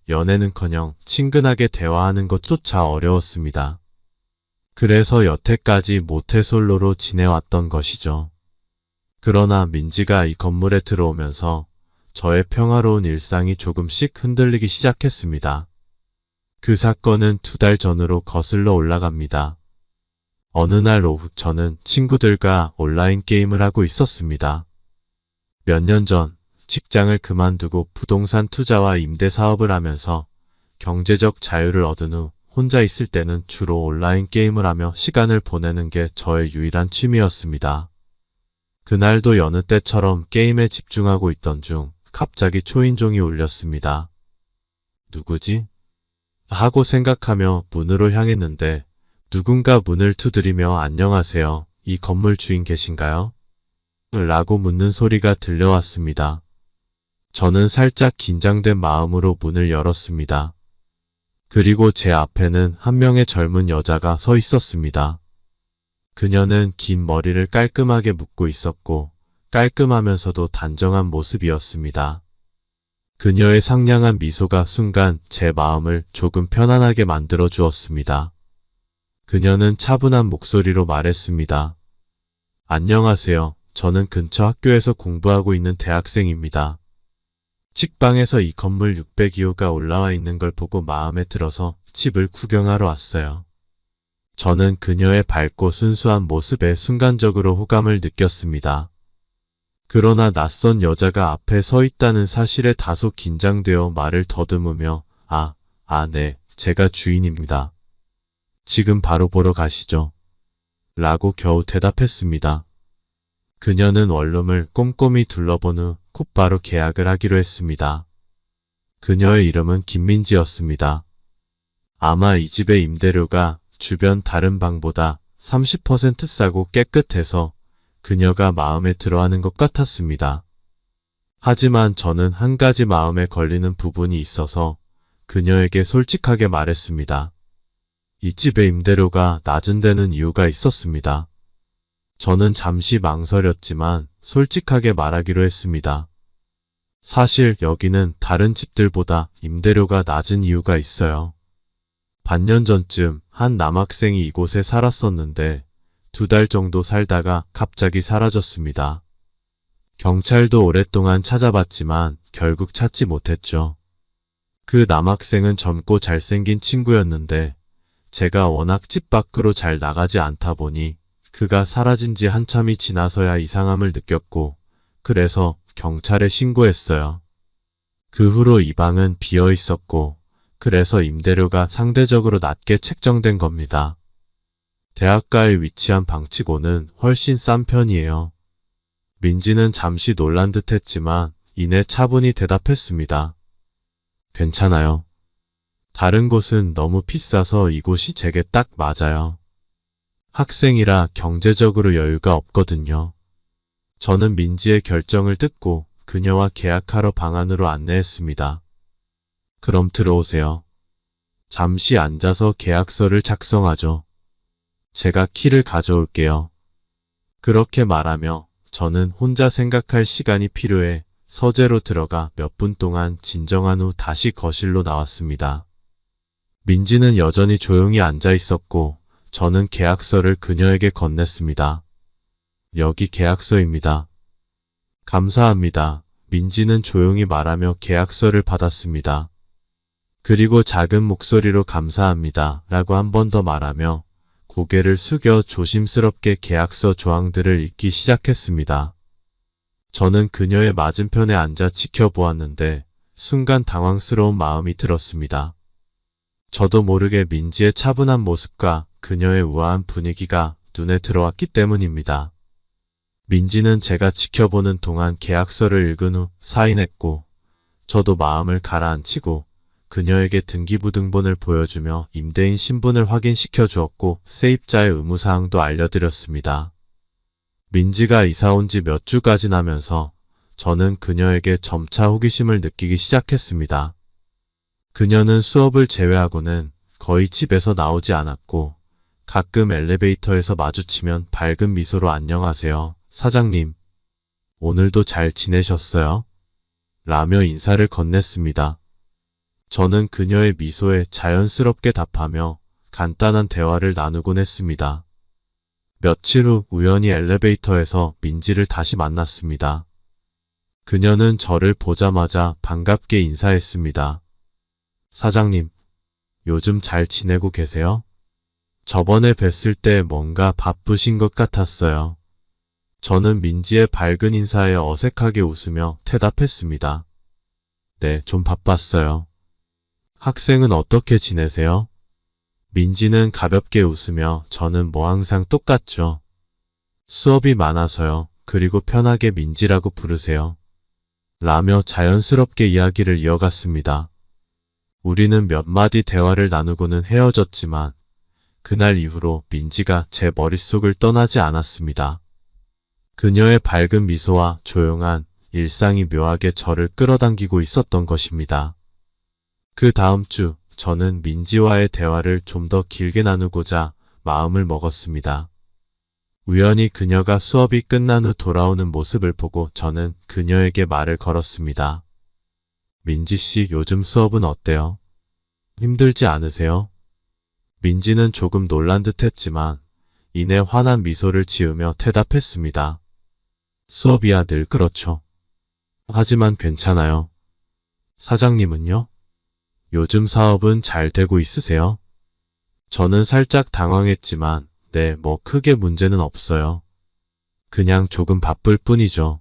연애는커녕 친근하게 대화하는 것조차 어려웠습니다. 그래서 여태까지 모태솔로로 지내왔던 것이죠. 그러나 민지가 이 건물에 들어오면서 저의 평화로운 일상이 조금씩 흔들리기 시작했습니다. 그 사건은 2달 전으로 거슬러 올라갑니다. 어느 날 오후 저는 친구들과 온라인 게임을 하고 있었습니다. 몇 년 전 직장을 그만두고 부동산 투자와 임대 사업을 하면서 경제적 자유를 얻은 후 혼자 있을 때는 주로 온라인 게임을 하며 시간을 보내는 게 저의 유일한 취미였습니다. 그날도 여느 때처럼 게임에 집중하고 있던 중 갑자기 초인종이 울렸습니다. 누구지? 하고 생각하며 문으로 향했는데 누군가 문을 두드리며 안녕하세요. 이 건물 주인 계신가요? 라고 묻는 소리가 들려왔습니다. 저는 살짝 긴장된 마음으로 문을 열었습니다. 그리고 제 앞에는 한 명의 젊은 여자가 서 있었습니다. 그녀는 긴 머리를 깔끔하게 묶고 있었고 깔끔하면서도 단정한 모습이었습니다. 그녀의 상냥한 미소가 순간 제 마음을 조금 편안하게 만들어 주었습니다. 그녀는 차분한 목소리로 말했습니다. 안녕하세요. 저는 근처 학교에서 공부하고 있는 대학생입니다. 식방에서 이 건물 602호가 올라와 있는 걸 보고 마음에 들어서 집을 구경하러 왔어요. 저는 그녀의 밝고 순수한 모습에 순간적으로 호감을 느꼈습니다. 그러나 낯선 여자가 앞에 서 있다는 사실에 다소 긴장되어 말을 더듬으며 네, 제가 주인입니다. 지금 바로 보러 가시죠. 라고 겨우 대답했습니다. 그녀는 원룸을 꼼꼼히 둘러본 후 곧바로 계약을 하기로 했습니다. 그녀의 이름은 김민지였습니다. 아마 이 집의 임대료가 주변 다른 방보다 30% 싸고 깨끗해서 그녀가 마음에 들어하는 것 같았습니다. 하지만 저는 한 가지 마음에 걸리는 부분이 있어서 그녀에게 솔직하게 말했습니다. 이 집의 임대료가 낮은 데는 이유가 있었습니다. 저는 잠시 망설였지만 솔직하게 말하기로 했습니다. 사실 여기는 다른 집들보다 임대료가 낮은 이유가 있어요. 반년 전쯤 한 남학생이 이곳에 살았었는데 2달 정도 살다가 갑자기 사라졌습니다. 경찰도 오랫동안 찾아봤지만 결국 찾지 못했죠. 그 남학생은 젊고 잘생긴 친구였는데 제가 워낙 집 밖으로 잘 나가지 않다 보니 그가 사라진 지 한참이 지나서야 이상함을 느꼈고 그래서 경찰에 신고했어요. 그 후로 이 방은 비어 있었고 그래서 임대료가 상대적으로 낮게 책정된 겁니다. 대학가에 위치한 방치고는 훨씬 싼 편이에요. 민지는 잠시 놀란 듯 했지만 이내 차분히 대답했습니다. 괜찮아요. 다른 곳은 너무 비싸서 이곳이 제게 딱 맞아요. 학생이라 경제적으로 여유가 없거든요. 저는 민지의 결정을 듣고 그녀와 계약하러 방 안으로 안내했습니다. 그럼 들어오세요. 잠시 앉아서 계약서를 작성하죠. 제가 키를 가져올게요. 그렇게 말하며 저는 혼자 생각할 시간이 필요해 서재로 들어가 몇 분 동안 진정한 후 다시 거실로 나왔습니다. 민지는 여전히 조용히 앉아 있었고 저는 계약서를 그녀에게 건넸습니다. 여기 계약서입니다. 감사합니다. 민지는 조용히 말하며 계약서를 받았습니다. 그리고 작은 목소리로 감사합니다 라고 한 번 더 말하며 고개를 숙여 조심스럽게 계약서 조항들을 읽기 시작했습니다. 저는 그녀의 맞은편에 앉아 지켜보았는데 순간 당황스러운 마음이 들었습니다. 저도 모르게 민지의 차분한 모습과 그녀의 우아한 분위기가 눈에 들어왔기 때문입니다. 민지는 제가 지켜보는 동안 계약서를 읽은 후 사인했고 저도 마음을 가라앉히고 그녀에게 등기부등본을 보여주며 임대인 신분을 확인시켜 주었고 세입자의 의무사항도 알려드렸습니다. 민지가 이사 온 지 몇 주가 지나면서 저는 그녀에게 점차 호기심을 느끼기 시작했습니다. 그녀는 수업을 제외하고는 거의 집에서 나오지 않았고 가끔 엘리베이터에서 마주치면 밝은 미소로 안녕하세요, 사장님. 오늘도 잘 지내셨어요? 라며 인사를 건넸습니다. 저는 그녀의 미소에 자연스럽게 답하며 간단한 대화를 나누곤 했습니다. 며칠 후 우연히 엘리베이터에서 민지를 다시 만났습니다. 그녀는 저를 보자마자 반갑게 인사했습니다. 사장님, 요즘 잘 지내고 계세요? 저번에 뵀을 때 뭔가 바쁘신 것 같았어요. 저는 민지의 밝은 인사에 어색하게 웃으며 대답했습니다. 네, 좀 바빴어요. 학생은 어떻게 지내세요? 민지는 가볍게 웃으며 저는 뭐 항상 똑같죠. 수업이 많아서요. 그리고 편하게 민지라고 부르세요. 라며 자연스럽게 이야기를 이어갔습니다. 우리는 몇 마디 대화를 나누고는 헤어졌지만 그날 이후로 민지가 제 머릿속을 떠나지 않았습니다. 그녀의 밝은 미소와 조용한 일상이 묘하게 저를 끌어당기고 있었던 것입니다. 그 다음 주 저는 민지와의 대화를 좀 더 길게 나누고자 마음을 먹었습니다. 우연히 그녀가 수업이 끝난 후 돌아오는 모습을 보고 저는 그녀에게 말을 걸었습니다. 민지 씨, 요즘 수업은 어때요? 힘들지 않으세요? 민지는 조금 놀란 듯 했지만 이내 환한 미소를 지으며 대답했습니다. 수업이야 늘 그렇죠. 하지만 괜찮아요. 사장님은요? 요즘 사업은 잘 되고 있으세요? 저는 살짝 당황했지만 네, 뭐 크게 문제는 없어요. 그냥 조금 바쁠 뿐이죠.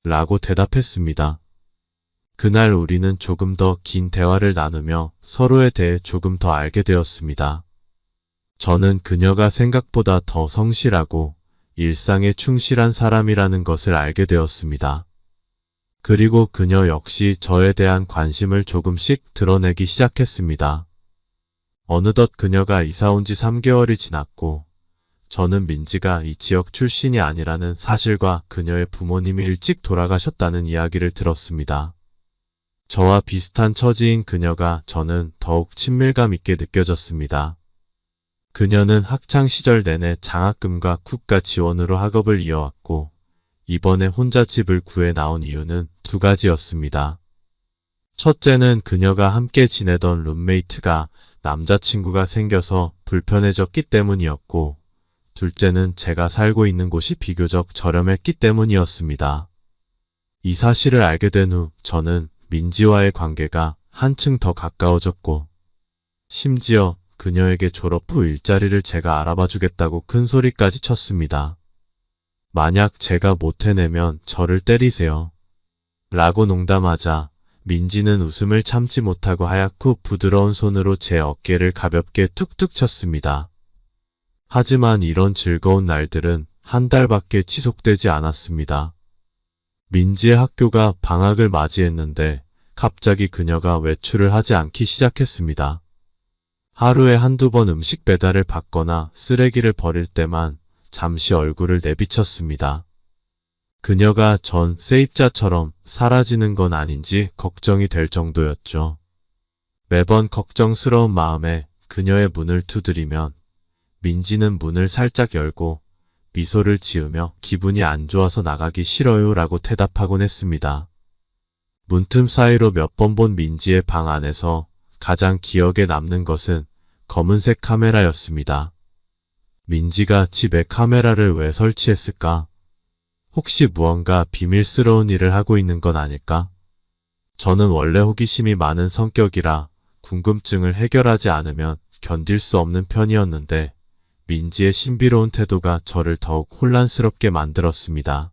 라고 대답했습니다. 그날 우리는 조금 더 긴 대화를 나누며 서로에 대해 조금 더 알게 되었습니다. 저는 그녀가 생각보다 더 성실하고 일상에 충실한 사람이라는 것을 알게 되었습니다. 그리고 그녀 역시 저에 대한 관심을 조금씩 드러내기 시작했습니다. 어느덧 그녀가 이사 온 지 3개월이 지났고 저는 민지가 이 지역 출신이 아니라는 사실과 그녀의 부모님이 일찍 돌아가셨다는 이야기를 들었습니다. 저와 비슷한 처지인 그녀가 저는 더욱 친밀감 있게 느껴졌습니다. 그녀는 학창시절 내내 장학금과 국가 지원으로 학업을 이어왔고 이번에 혼자 집을 구해 나온 이유는 두 가지였습니다. 첫째는 그녀가 함께 지내던 룸메이트가 남자친구가 생겨서 불편해졌기 때문이었고 둘째는 제가 살고 있는 곳이 비교적 저렴했기 때문이었습니다. 이 사실을 알게 된 후 저는 민지와의 관계가 한층 더 가까워졌고 심지어 그녀에게 졸업 후 일자리를 제가 알아봐주겠다고 큰 소리까지 쳤습니다. 만약 제가 못 해내면 저를 때리세요. 라고 농담하자 민지는 웃음을 참지 못하고 하얗고 부드러운 손으로 제 어깨를 가볍게 툭툭 쳤습니다. 하지만 이런 즐거운 날들은 한 달밖에 지속되지 않았습니다. 민지의 학교가 방학을 맞이했는데 갑자기 그녀가 외출을 하지 않기 시작했습니다. 하루에 한두 번 음식 배달을 받거나 쓰레기를 버릴 때만 잠시 얼굴을 내비쳤습니다. 그녀가 전 세입자처럼 사라지는 건 아닌지 걱정이 될 정도였죠. 매번 걱정스러운 마음에 그녀의 문을 두드리면 민지는 문을 살짝 열고 미소를 지으며 기분이 안 좋아서 나가기 싫어요 라고 대답하곤 했습니다. 문틈 사이로 몇 번 본 민지의 방 안에서 가장 기억에 남는 것은 검은색 카메라였습니다. 민지가 집에 카메라를 왜 설치했을까? 혹시 무언가 비밀스러운 일을 하고 있는 건 아닐까? 저는 원래 호기심이 많은 성격이라 궁금증을 해결하지 않으면 견딜 수 없는 편이었는데 민지의 신비로운 태도가 저를 더욱 혼란스럽게 만들었습니다.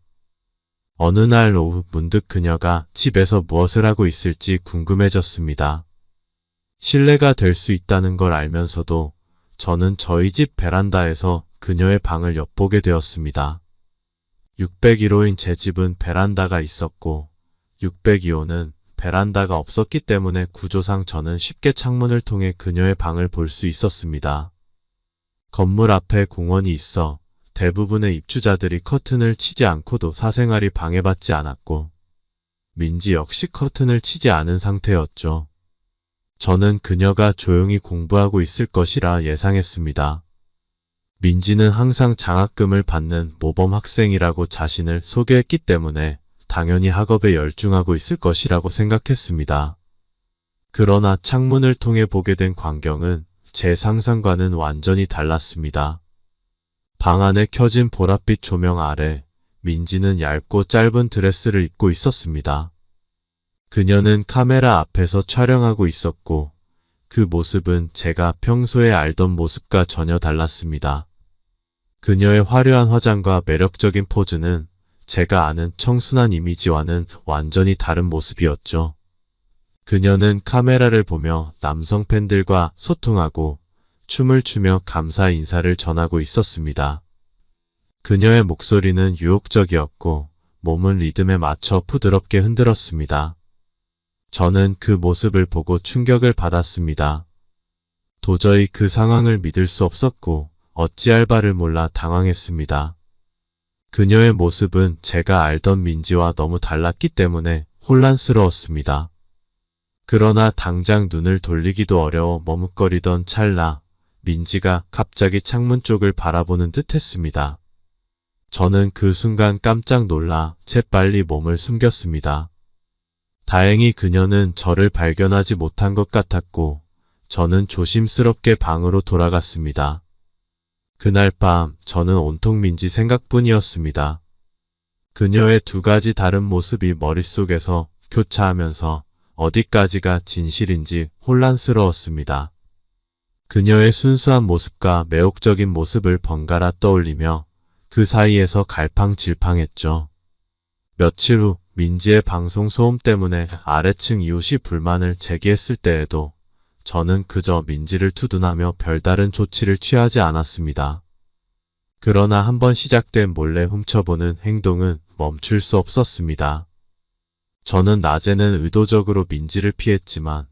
어느 날 오후 문득 그녀가 집에서 무엇을 하고 있을지 궁금해졌습니다. 실례가 될 수 있다는 걸 알면서도 저는 저희 집 베란다에서 그녀의 방을 엿보게 되었습니다. 601호인 제 집은 베란다가 있었고 602호는 베란다가 없었기 때문에 구조상 저는 쉽게 창문을 통해 그녀의 방을 볼 수 있었습니다. 건물 앞에 공원이 있어 대부분의 입주자들이 커튼을 치지 않고도 사생활이 방해받지 않았고 민지 역시 커튼을 치지 않은 상태였죠. 저는 그녀가 조용히 공부하고 있을 것이라 예상했습니다. 민지는 항상 장학금을 받는 모범 학생이라고 자신을 소개했기 때문에 당연히 학업에 열중하고 있을 것이라고 생각했습니다. 그러나 창문을 통해 보게 된 광경은 제 상상과는 완전히 달랐습니다. 방 안에 켜진 보랏빛 조명 아래 민지는 얇고 짧은 드레스를 입고 있었습니다. 그녀는 카메라 앞에서 촬영하고 있었고 그 모습은 제가 평소에 알던 모습과 전혀 달랐습니다. 그녀의 화려한 화장과 매력적인 포즈는 제가 아는 청순한 이미지와는 완전히 다른 모습이었죠. 그녀는 카메라를 보며 남성 팬들과 소통하고 춤을 추며 감사 인사를 전하고 있었습니다. 그녀의 목소리는 유혹적이었고 몸은 리듬에 맞춰 부드럽게 흔들었습니다. 저는 그 모습을 보고 충격을 받았습니다. 도저히 그 상황을 믿을 수 없었고 어찌할 바를 몰라 당황했습니다. 그녀의 모습은 제가 알던 민지와 너무 달랐기 때문에 혼란스러웠습니다. 그러나 당장 눈을 돌리기도 어려워 머뭇거리던 찰나 민지가 갑자기 창문 쪽을 바라보는 듯 했습니다. 저는 그 순간 깜짝 놀라 재빨리 몸을 숨겼습니다. 다행히 그녀는 저를 발견하지 못한 것 같았고 저는 조심스럽게 방으로 돌아갔습니다. 그날 밤 저는 온통 민지 생각뿐이었습니다. 그녀의 두 가지 다른 모습이 머릿속에서 교차하면서 어디까지가 진실인지 혼란스러웠습니다. 그녀의 순수한 모습과 매혹적인 모습을 번갈아 떠올리며 그 사이에서 갈팡질팡했죠. 며칠 후 민지의 방송 소음 때문에 아래층 이웃이 불만을 제기했을 때에도 저는 그저 민지를 투둔하며 별다른 조치를 취하지 않았습니다. 그러나 한번 시작된 몰래 훔쳐보는 행동은 멈출 수 없었습니다. 저는 낮에는 의도적으로 민지를 피했지만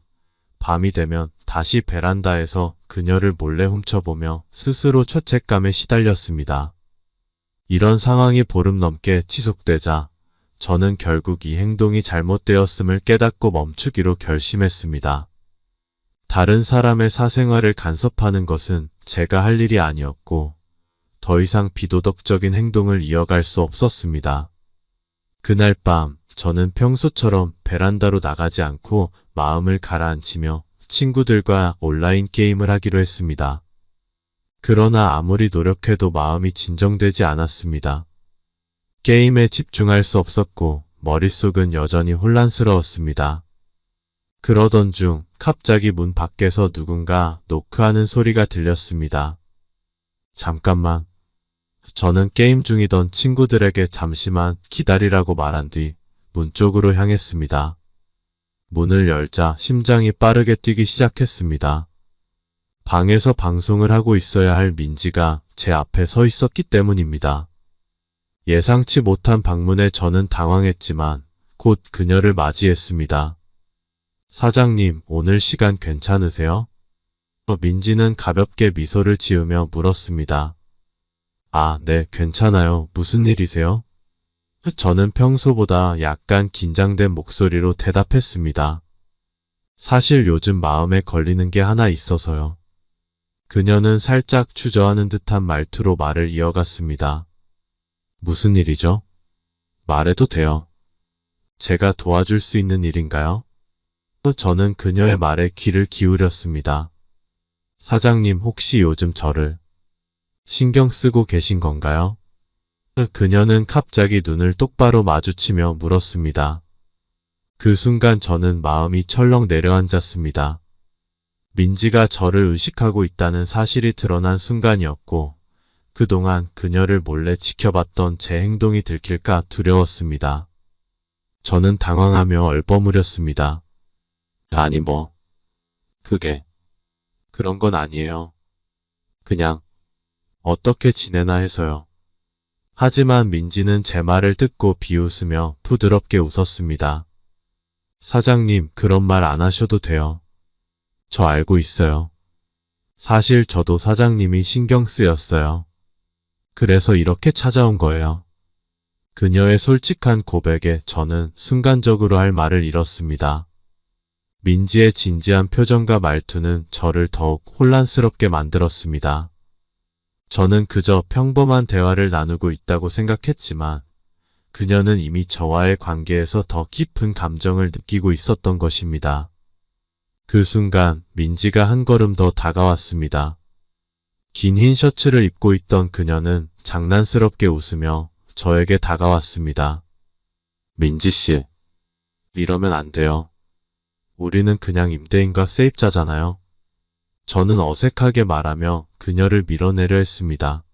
밤이 되면 다시 베란다에서 그녀를 몰래 훔쳐보며 스스로 죄책감에 시달렸습니다. 이런 상황이 보름 넘게 지속되자 저는 결국 이 행동이 잘못되었음을 깨닫고 멈추기로 결심했습니다. 다른 사람의 사생활을 간섭하는 것은 제가 할 일이 아니었고 더 이상 비도덕적인 행동을 이어갈 수 없었습니다. 그날 밤 저는 평소처럼 베란다로 나가지 않고 마음을 가라앉히며 친구들과 온라인 게임을 하기로 했습니다. 그러나 아무리 노력해도 마음이 진정되지 않았습니다. 게임에 집중할 수 없었고 머릿속은 여전히 혼란스러웠습니다. 그러던 중 갑자기 문 밖에서 누군가 노크하는 소리가 들렸습니다. 잠깐만. 저는 게임 중이던 친구들에게 잠시만 기다리라고 말한 뒤 문 쪽으로 향했습니다. 문을 열자 심장이 빠르게 뛰기 시작했습니다. 방에서 방송을 하고 있어야 할 민지가 제 앞에 서 있었기 때문입니다. 예상치 못한 방문에 저는 당황했지만 곧 그녀를 맞이했습니다. 사장님, 오늘 시간 괜찮으세요? 민지는 가볍게 미소를 지으며 물었습니다. 아, 네, 괜찮아요. 무슨 일이세요? 저는 평소보다 약간 긴장된 목소리로 대답했습니다. 사실 요즘 마음에 걸리는 게 하나 있어서요. 그녀는 살짝 주저하는 듯한 말투로 말을 이어갔습니다. 무슨 일이죠? 말해도 돼요. 제가 도와줄 수 있는 일인가요? 저는 그녀의 말에 귀를 기울였습니다. 사장님, 혹시 요즘 저를 신경 쓰고 계신 건가요? 그녀는 갑자기 눈을 똑바로 마주치며 물었습니다. 그 순간 저는 마음이 철렁 내려앉았습니다. 민지가 저를 의식하고 있다는 사실이 드러난 순간이었고 그동안 그녀를 몰래 지켜봤던 제 행동이 들킬까 두려웠습니다. 저는 당황하며 얼버무렸습니다. 아니 그런 건 아니에요. 그냥 어떻게 지내나 해서요. 하지만 민지는 제 말을 듣고 비웃으며 부드럽게 웃었습니다. 사장님, 그런 말 안 하셔도 돼요. 저 알고 있어요. 사실 저도 사장님이 신경 쓰였어요. 그래서 이렇게 찾아온 거예요. 그녀의 솔직한 고백에 저는 순간적으로 할 말을 잃었습니다. 민지의 진지한 표정과 말투는 저를 더욱 혼란스럽게 만들었습니다. 저는 그저 평범한 대화를 나누고 있다고 생각했지만 그녀는 이미 저와의 관계에서 더 깊은 감정을 느끼고 있었던 것입니다. 그 순간 민지가 한 걸음 더 다가왔습니다. 긴 흰 셔츠를 입고 있던 그녀는 장난스럽게 웃으며 저에게 다가왔습니다. 민지 씨, 이러면 안 돼요. 우리는 그냥 임대인과 세입자잖아요. 저는 어색하게 말하며 그녀를 밀어내려 했습니다.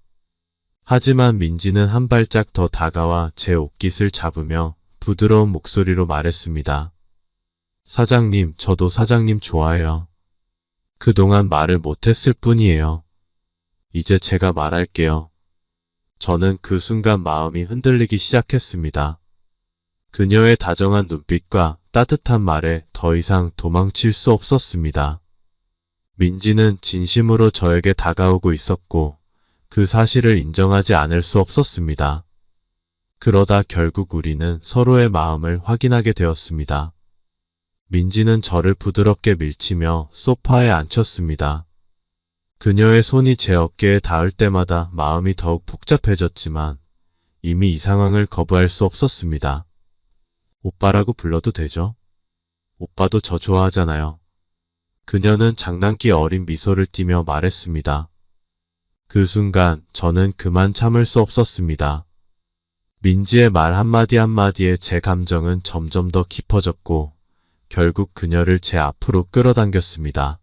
하지만 민지는 한 발짝 더 다가와 제 옷깃을 잡으며 부드러운 목소리로 말했습니다. 사장님, 저도 사장님 좋아해요. 그동안 말을 못했을 뿐이에요. 이제 제가 말할게요. 저는 그 순간 마음이 흔들리기 시작했습니다. 그녀의 다정한 눈빛과 따뜻한 말에 더 이상 도망칠 수 없었습니다. 민지는 진심으로 저에게 다가오고 있었고 그 사실을 인정하지 않을 수 없었습니다. 그러다 결국 우리는 서로의 마음을 확인하게 되었습니다. 민지는 저를 부드럽게 밀치며 소파에 앉혔습니다. 그녀의 손이 제 어깨에 닿을 때마다 마음이 더욱 복잡해졌지만 이미 이 상황을 거부할 수 없었습니다. 오빠라고 불러도 되죠? 오빠도 저 좋아하잖아요. 그녀는 장난기 어린 미소를 띠며 말했습니다. 그 순간 저는 그만 참을 수 없었습니다. 민지의 말 한마디 한마디에 제 감정은 점점 더 깊어졌고 결국 그녀를 제 앞으로 끌어당겼습니다.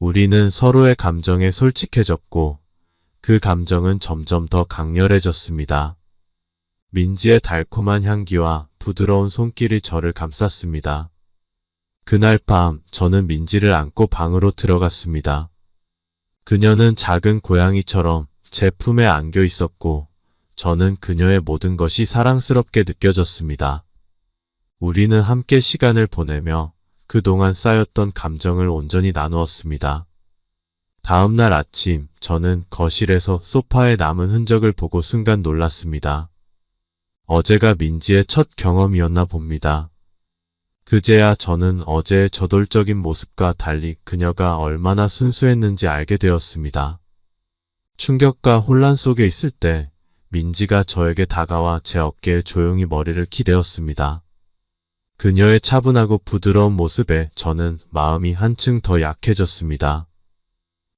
우리는 서로의 감정에 솔직해졌고 그 감정은 점점 더 강렬해졌습니다. 민지의 달콤한 향기와 부드러운 손길이 저를 감쌌습니다. 그날 밤 저는 민지를 안고 방으로 들어갔습니다. 그녀는 작은 고양이처럼 제 품에 안겨 있었고 저는 그녀의 모든 것이 사랑스럽게 느껴졌습니다. 우리는 함께 시간을 보내며 그동안 쌓였던 감정을 온전히 나누었습니다. 다음 날 아침 저는 거실에서 소파에 남은 흔적을 보고 순간 놀랐습니다. 어제가 민지의 첫 경험이었나 봅니다. 그제야 저는 어제의 저돌적인 모습과 달리 그녀가 얼마나 순수했는지 알게 되었습니다. 충격과 혼란 속에 있을 때 민지가 저에게 다가와 제 어깨에 조용히 머리를 기대었습니다. 그녀의 차분하고 부드러운 모습에 저는 마음이 한층 더 약해졌습니다.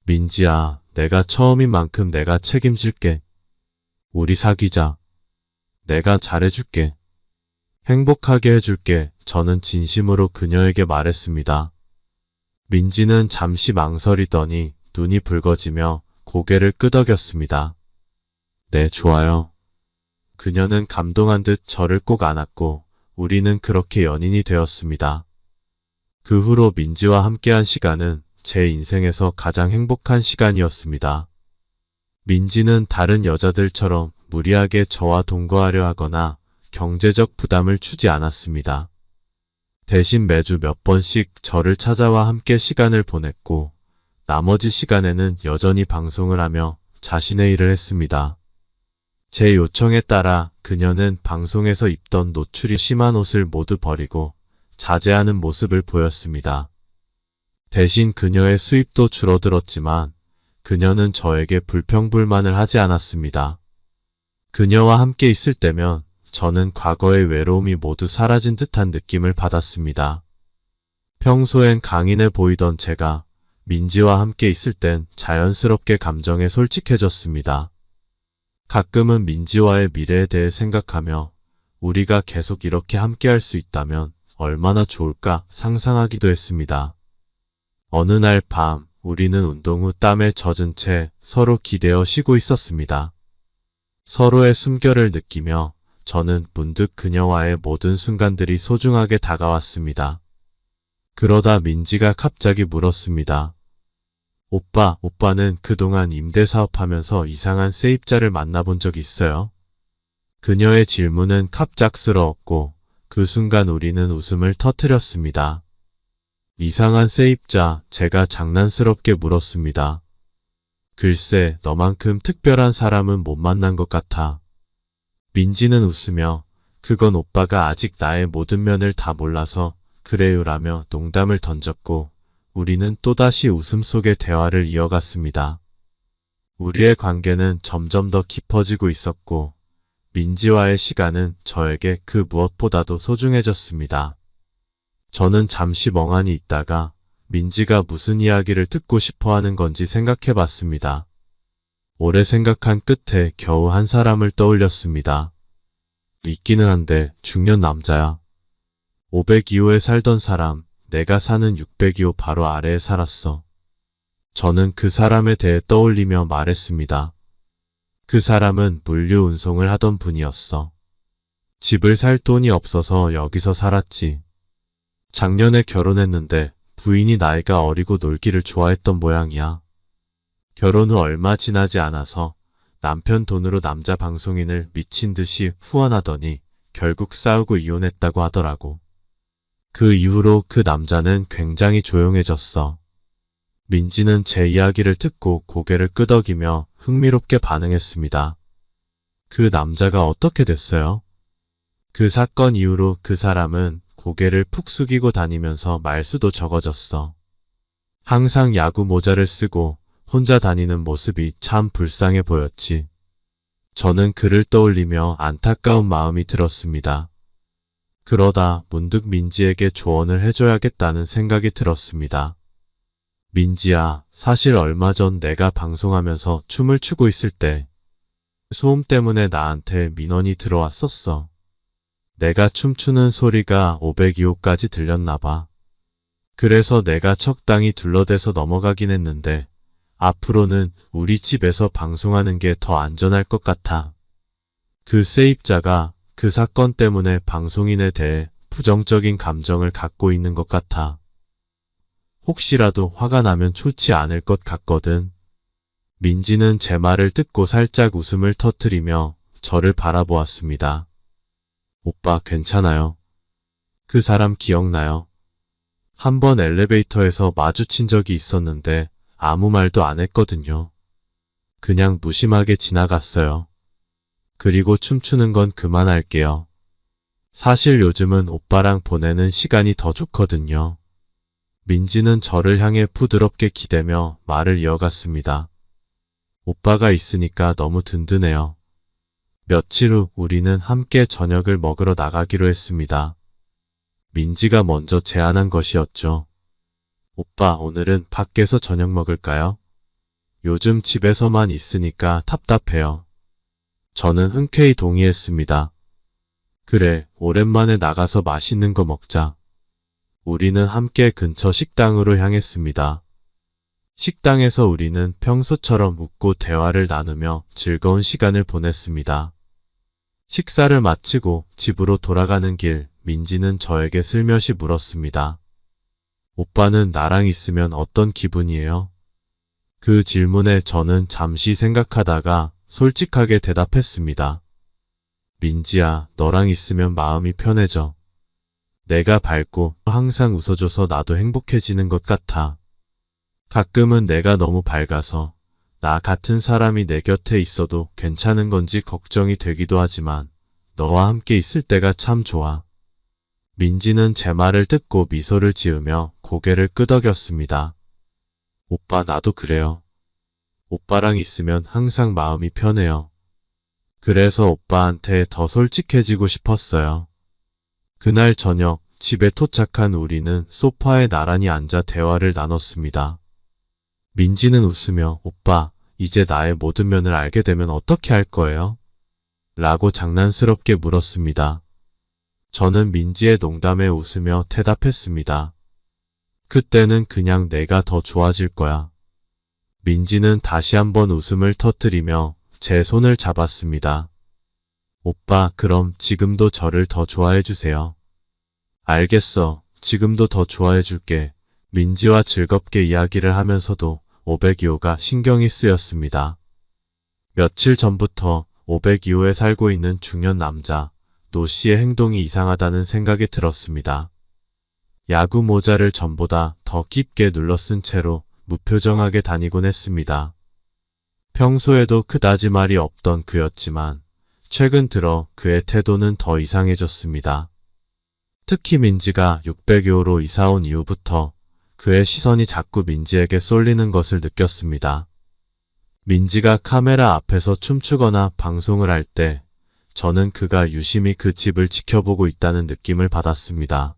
민지야, 내가 처음인 만큼 내가 책임질게. 우리 사귀자. 내가 잘해줄게. 행복하게 해줄게. 저는 진심으로 그녀에게 말했습니다. 민지는 잠시 망설이더니 눈이 붉어지며 고개를 끄덕였습니다. 네, 좋아요. 그녀는 감동한 듯 저를 꼭 안았고 우리는 그렇게 연인이 되었습니다. 그 후로 민지와 함께한 시간은 제 인생에서 가장 행복한 시간이었습니다. 민지는 다른 여자들처럼 무리하게 저와 동거하려 하거나 경제적 부담을 주지 않았습니다. 대신 매주 몇 번씩 저를 찾아와 함께 시간을 보냈고 나머지 시간에는 여전히 방송을 하며 자신의 일을 했습니다. 제 요청에 따라 그녀는 방송에서 입던 노출이 심한 옷을 모두 버리고 자제하는 모습을 보였습니다. 대신 그녀의 수입도 줄어들었지만 그녀는 저에게 불평불만을 하지 않았습니다. 그녀와 함께 있을 때면 저는 과거의 외로움이 모두 사라진 듯한 느낌을 받았습니다. 평소엔 강인해 보이던 제가 민지와 함께 있을 땐 자연스럽게 감정에 솔직해졌습니다. 가끔은 민지와의 미래에 대해 생각하며 우리가 계속 이렇게 함께할 수 있다면 얼마나 좋을까 상상하기도 했습니다. 어느 날 밤 우리는 운동 후 땀에 젖은 채 서로 기대어 쉬고 있었습니다. 서로의 숨결을 느끼며 저는 문득 그녀와의 모든 순간들이 소중하게 다가왔습니다. 그러다 민지가 갑자기 물었습니다. 오빠는 그동안 임대사업하면서 이상한 세입자를 만나본 적 있어요? 그녀의 질문은 갑작스러웠고 그 순간 우리는 웃음을 터뜨렸습니다. 이상한 세입자, 제가 장난스럽게 물었습니다. 글쎄, 너만큼 특별한 사람은 못 만난 것 같아. 민지는 웃으며 그건 오빠가 아직 나의 모든 면을 다 몰라서 그래요라며 농담을 던졌고 우리는 또다시 웃음 속의 대화를 이어갔습니다. 우리의 관계는 점점 더 깊어지고 있었고 민지와의 시간은 저에게 그 무엇보다도 소중해졌습니다. 저는 잠시 멍하니 있다가 민지가 무슨 이야기를 듣고 싶어 하는 건지 생각해 봤습니다. 오래 생각한 끝에 겨우 한 사람을 떠올렸습니다. 있기는 한데 중년 남자야. 502호에 살던 사람, 내가 사는 602호 바로 아래에 살았어. 저는 그 사람에 대해 떠올리며 말했습니다. 그 사람은 물류 운송을 하던 분이었어. 집을 살 돈이 없어서 여기서 살았지. 작년에 결혼했는데 부인이 나이가 어리고 놀기를 좋아했던 모양이야. 결혼 후 얼마 지나지 않아서 남편 돈으로 남자 방송인을 미친 듯이 후원하더니 결국 싸우고 이혼했다고 하더라고. 그 이후로 그 남자는 굉장히 조용해졌어. 민지는 제 이야기를 듣고 고개를 끄덕이며 흥미롭게 반응했습니다. 그 남자가 어떻게 됐어요? 그 사건 이후로 그 사람은 고개를 푹 숙이고 다니면서 말수도 적어졌어. 항상 야구 모자를 쓰고 혼자 다니는 모습이 참 불쌍해 보였지. 저는 그를 떠올리며 안타까운 마음이 들었습니다. 그러다 문득 민지에게 조언을 해줘야겠다는 생각이 들었습니다. 민지야, 사실 얼마 전 내가 방송하면서 춤을 추고 있을 때 소음 때문에 나한테 민원이 들어왔었어. 내가 춤추는 소리가 502호까지 들렸나 봐. 그래서 내가 적당히 둘러대서 넘어가긴 했는데 앞으로는 우리 집에서 방송하는 게 더 안전할 것 같아. 그 세입자가 그 사건 때문에 방송인에 대해 부정적인 감정을 갖고 있는 것 같아. 혹시라도 화가 나면 좋지 않을 것 같거든. 민지는 제 말을 듣고 살짝 웃음을 터뜨리며 저를 바라보았습니다. 오빠 괜찮아요? 그 사람 기억나요? 한번 엘리베이터에서 마주친 적이 있었는데 아무 말도 안 했거든요. 그냥 무심하게 지나갔어요. 그리고 춤추는 건 그만할게요. 사실 요즘은 오빠랑 보내는 시간이 더 좋거든요. 민지는 저를 향해 부드럽게 기대며 말을 이어갔습니다. 오빠가 있으니까 너무 든든해요. 며칠 후 우리는 함께 저녁을 먹으러 나가기로 했습니다. 민지가 먼저 제안한 것이었죠. 오빠, 오늘은 밖에서 저녁 먹을까요? 요즘 집에서만 있으니까 답답해요. 저는 흔쾌히 동의했습니다. 그래, 오랜만에 나가서 맛있는 거 먹자. 우리는 함께 근처 식당으로 향했습니다. 식당에서 우리는 평소처럼 웃고 대화를 나누며 즐거운 시간을 보냈습니다. 식사를 마치고 집으로 돌아가는 길, 민지는 저에게 슬며시 물었습니다. 오빠는 나랑 있으면 어떤 기분이에요? 그 질문에 저는 잠시 생각하다가 솔직하게 대답했습니다. 민지야, 너랑 있으면 마음이 편해져. 내가 밝고 항상 웃어줘서 나도 행복해지는 것 같아. 가끔은 내가 너무 밝아서 나 같은 사람이 내 곁에 있어도 괜찮은 건지 걱정이 되기도 하지만 너와 함께 있을 때가 참 좋아. 민지는 제 말을 듣고 미소를 지으며 고개를 끄덕였습니다. 오빠, 나도 그래요. 오빠랑 있으면 항상 마음이 편해요. 그래서 오빠한테 더 솔직해지고 싶었어요. 그날 저녁 집에 도착한 우리는 소파에 나란히 앉아 대화를 나눴습니다. 민지는 웃으며 오빠, 이제 나의 모든 면을 알게 되면 어떻게 할 거예요? 라고 장난스럽게 물었습니다. 저는 민지의 농담에 웃으며 대답했습니다. 그때는 그냥 내가 더 좋아질 거야. 민지는 다시 한번 웃음을 터뜨리며 제 손을 잡았습니다. 오빠, 그럼 지금도 저를 더 좋아해 주세요. 알겠어. 지금도 더 좋아해 줄게. 민지와 즐겁게 이야기를 하면서도 502호가 신경이 쓰였습니다. 며칠 전부터 502호에 살고 있는 중년 남자 노 씨의 행동이 이상하다는 생각이 들었습니다. 야구 모자를 전보다 더 깊게 눌러 쓴 채로 무표정하게 다니곤 했습니다. 평소에도 그다지 말이 없던 그였지만 최근 들어 그의 태도는 더 이상해졌습니다. 특히 민지가 602호로 이사온 이후부터 그의 시선이 자꾸 민지에게 쏠리는 것을 느꼈습니다. 민지가 카메라 앞에서 춤추거나 방송을 할 때 저는 그가 유심히 그 집을 지켜보고 있다는 느낌을 받았습니다.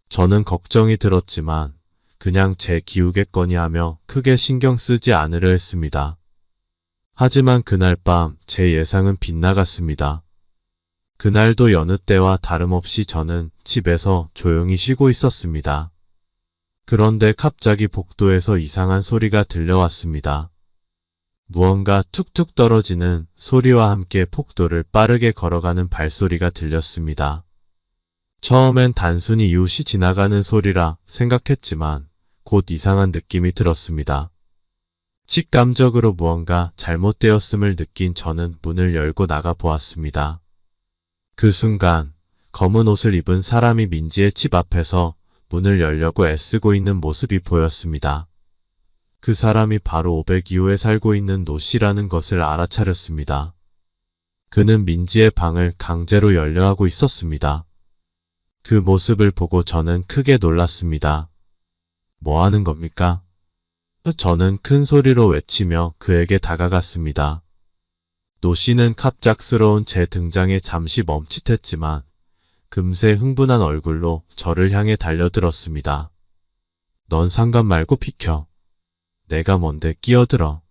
저는 걱정이 들었지만 그냥 제 기우겠거니 하며 크게 신경 쓰지 않으려 했습니다. 하지만 그날 밤 제 예상은 빗나갔습니다. 그날도 여느 때와 다름없이 저는 집에서 조용히 쉬고 있었습니다. 그런데 갑자기 복도에서 이상한 소리가 들려왔습니다. 무언가 툭툭 떨어지는 소리와 함께 복도를 빠르게 걸어가는 발소리가 들렸습니다. 처음엔 단순히 이웃이 지나가는 소리라 생각했지만 곧 이상한 느낌이 들었습니다. 직감적으로 무언가 잘못되었음을 느낀 저는 문을 열고 나가 보았습니다. 그 순간 검은 옷을 입은 사람이 민지의 집 앞에서 문을 열려고 애쓰고 있는 모습이 보였습니다. 그 사람이 바로 502호에 살고 있는 노 씨라는 것을 알아차렸습니다. 그는 민지의 방을 강제로 열려하고 있었습니다. 그 모습을 보고 저는 크게 놀랐습니다. 뭐 하는 겁니까? 저는 큰 소리로 외치며 그에게 다가갔습니다. 노 씨는 갑작스러운 제 등장에 잠시 멈칫했지만 금세 흥분한 얼굴로 저를 향해 달려들었습니다. 넌 상관 말고 비켜. 내가 뭔데 끼어들어.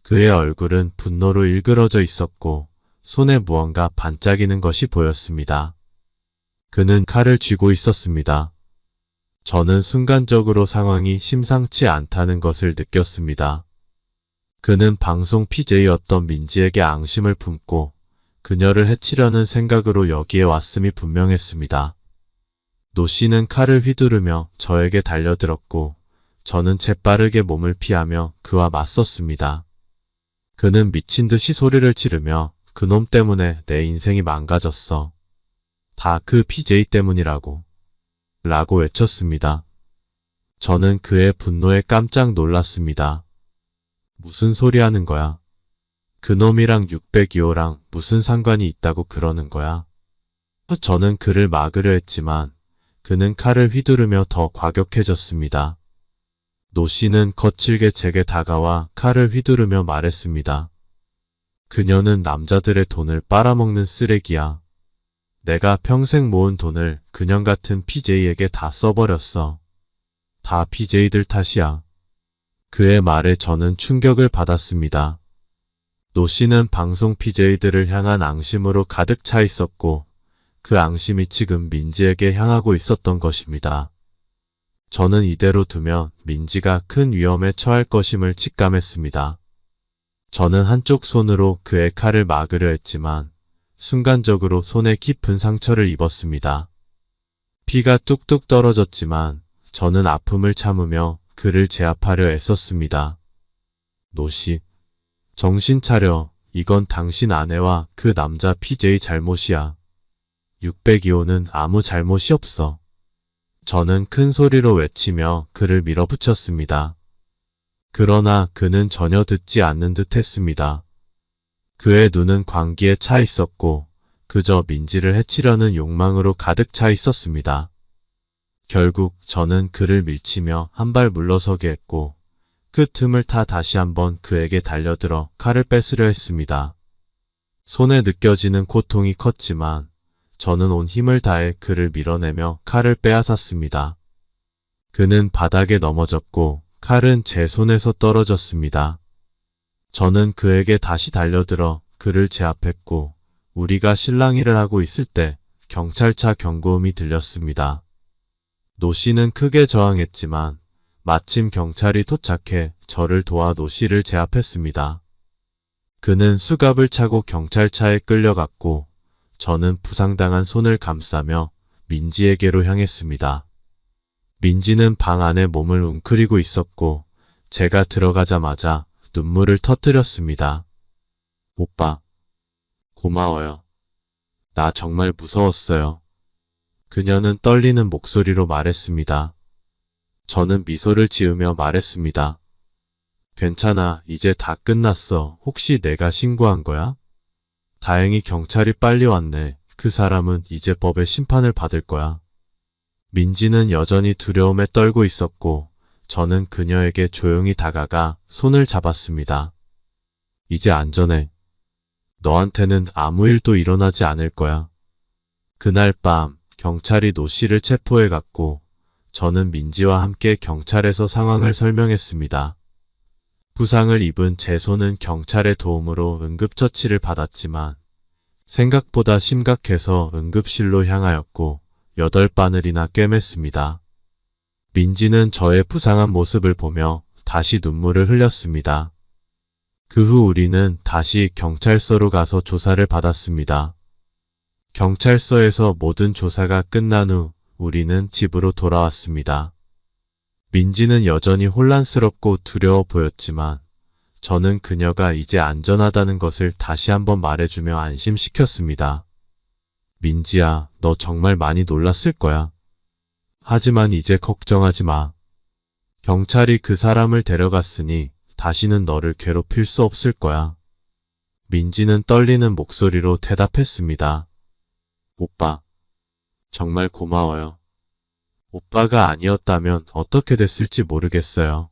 그의 얼굴은 분노로 일그러져 있었고 손에 무언가 반짝이는 것이 보였습니다. 그는 칼을 쥐고 있었습니다. 저는 순간적으로 상황이 심상치 않다는 것을 느꼈습니다. 그는 방송 PJ였던 민지에게 앙심을 품고 그녀를 해치려는 생각으로 여기에 왔음이 분명했습니다. 노 씨는 칼을 휘두르며 저에게 달려들었고 저는 재빠르게 몸을 피하며 그와 맞섰습니다. 그는 미친 듯이 소리를 지르며 그놈 때문에 내 인생이 망가졌어. 다 그 PJ 때문이라고. 라고 외쳤습니다. 저는 그의 분노에 깜짝 놀랐습니다. 무슨 소리 하는 거야? 그놈이랑 602호랑 무슨 상관이 있다고 그러는 거야? 저는 그를 막으려 했지만 그는 칼을 휘두르며 더 과격해졌습니다. 노 씨는 거칠게 제게 다가와 칼을 휘두르며 말했습니다. 그녀는 남자들의 돈을 빨아먹는 쓰레기야. 내가 평생 모은 돈을 그냥 같은 PJ에게 다 써버렸어. 다 PJ들 탓이야. 그의 말에 저는 충격을 받았습니다. 노 씨는 방송 PJ들을 향한 앙심으로 가득 차 있었고 그 앙심이 지금 민지에게 향하고 있었던 것입니다. 저는 이대로 두면 민지가 큰 위험에 처할 것임을 직감했습니다. 저는 한쪽 손으로 그의 칼을 막으려 했지만 순간적으로 손에 깊은 상처를 입었습니다. 피가 뚝뚝 떨어졌지만 저는 아픔을 참으며 그를 제압하려 애썼습니다. 노 씨, 정신 차려. 이건 당신 아내와 그 남자 PJ 잘못이야. 602호는 아무 잘못이 없어. 저는 큰 소리로 외치며 그를 밀어붙였습니다. 그러나 그는 전혀 듣지 않는 듯 했습니다. 그의 눈은 광기에 차 있었고 그저 민지를 해치려는 욕망으로 가득 차 있었습니다. 결국 저는 그를 밀치며 한 발 물러서게 했고 그 틈을 타 다시 한번 그에게 달려들어 칼을 뺏으려 했습니다. 손에 느껴지는 고통이 컸지만 저는 온 힘을 다해 그를 밀어내며 칼을 빼앗았습니다. 그는 바닥에 넘어졌고 칼은 제 손에서 떨어졌습니다. 저는 그에게 다시 달려들어 그를 제압했고 우리가 실랑이를 하고 있을 때 경찰차 경고음이 들렸습니다. 노 씨는 크게 저항했지만 마침 경찰이 도착해 저를 도와 노 씨를 제압했습니다. 그는 수갑을 차고 경찰차에 끌려갔고 저는 부상당한 손을 감싸며 민지에게로 향했습니다. 민지는 방 안에 몸을 웅크리고 있었고 제가 들어가자마자 눈물을 터뜨렸습니다. 오빠, 고마워요. 나 정말 무서웠어요. 그녀는 떨리는 목소리로 말했습니다. 저는 미소를 지으며 말했습니다. 괜찮아, 이제 다 끝났어. 혹시 내가 신고한 거야? 다행히 경찰이 빨리 왔네. 그 사람은 이제 법의 심판을 받을 거야. 민지는 여전히 두려움에 떨고 있었고 저는 그녀에게 조용히 다가가 손을 잡았습니다. 이제 안전해. 너한테는 아무 일도 일어나지 않을 거야. 그날 밤 경찰이 노 씨를 체포해 갔고 저는 민지와 함께 경찰에서 상황을 설명했습니다. 부상을 입은 제 손은 경찰의 도움으로 응급처치를 받았지만 생각보다 심각해서 응급실로 향하였고 8바늘이나 꿰맸습니다. 민지는 저의 부상한 모습을 보며 다시 눈물을 흘렸습니다. 그 후 우리는 다시 경찰서로 가서 조사를 받았습니다. 경찰서에서 모든 조사가 끝난 후 우리는 집으로 돌아왔습니다. 민지는 여전히 혼란스럽고 두려워 보였지만 저는 그녀가 이제 안전하다는 것을 다시 한번 말해주며 안심시켰습니다. 민지야, 너 정말 많이 놀랐을 거야. 하지만 이제 걱정하지 마. 경찰이 그 사람을 데려갔으니 다시는 너를 괴롭힐 수 없을 거야. 민지는 떨리는 목소리로 대답했습니다. 오빠, 정말 고마워요. 오빠가 아니었다면 어떻게 됐을지 모르겠어요.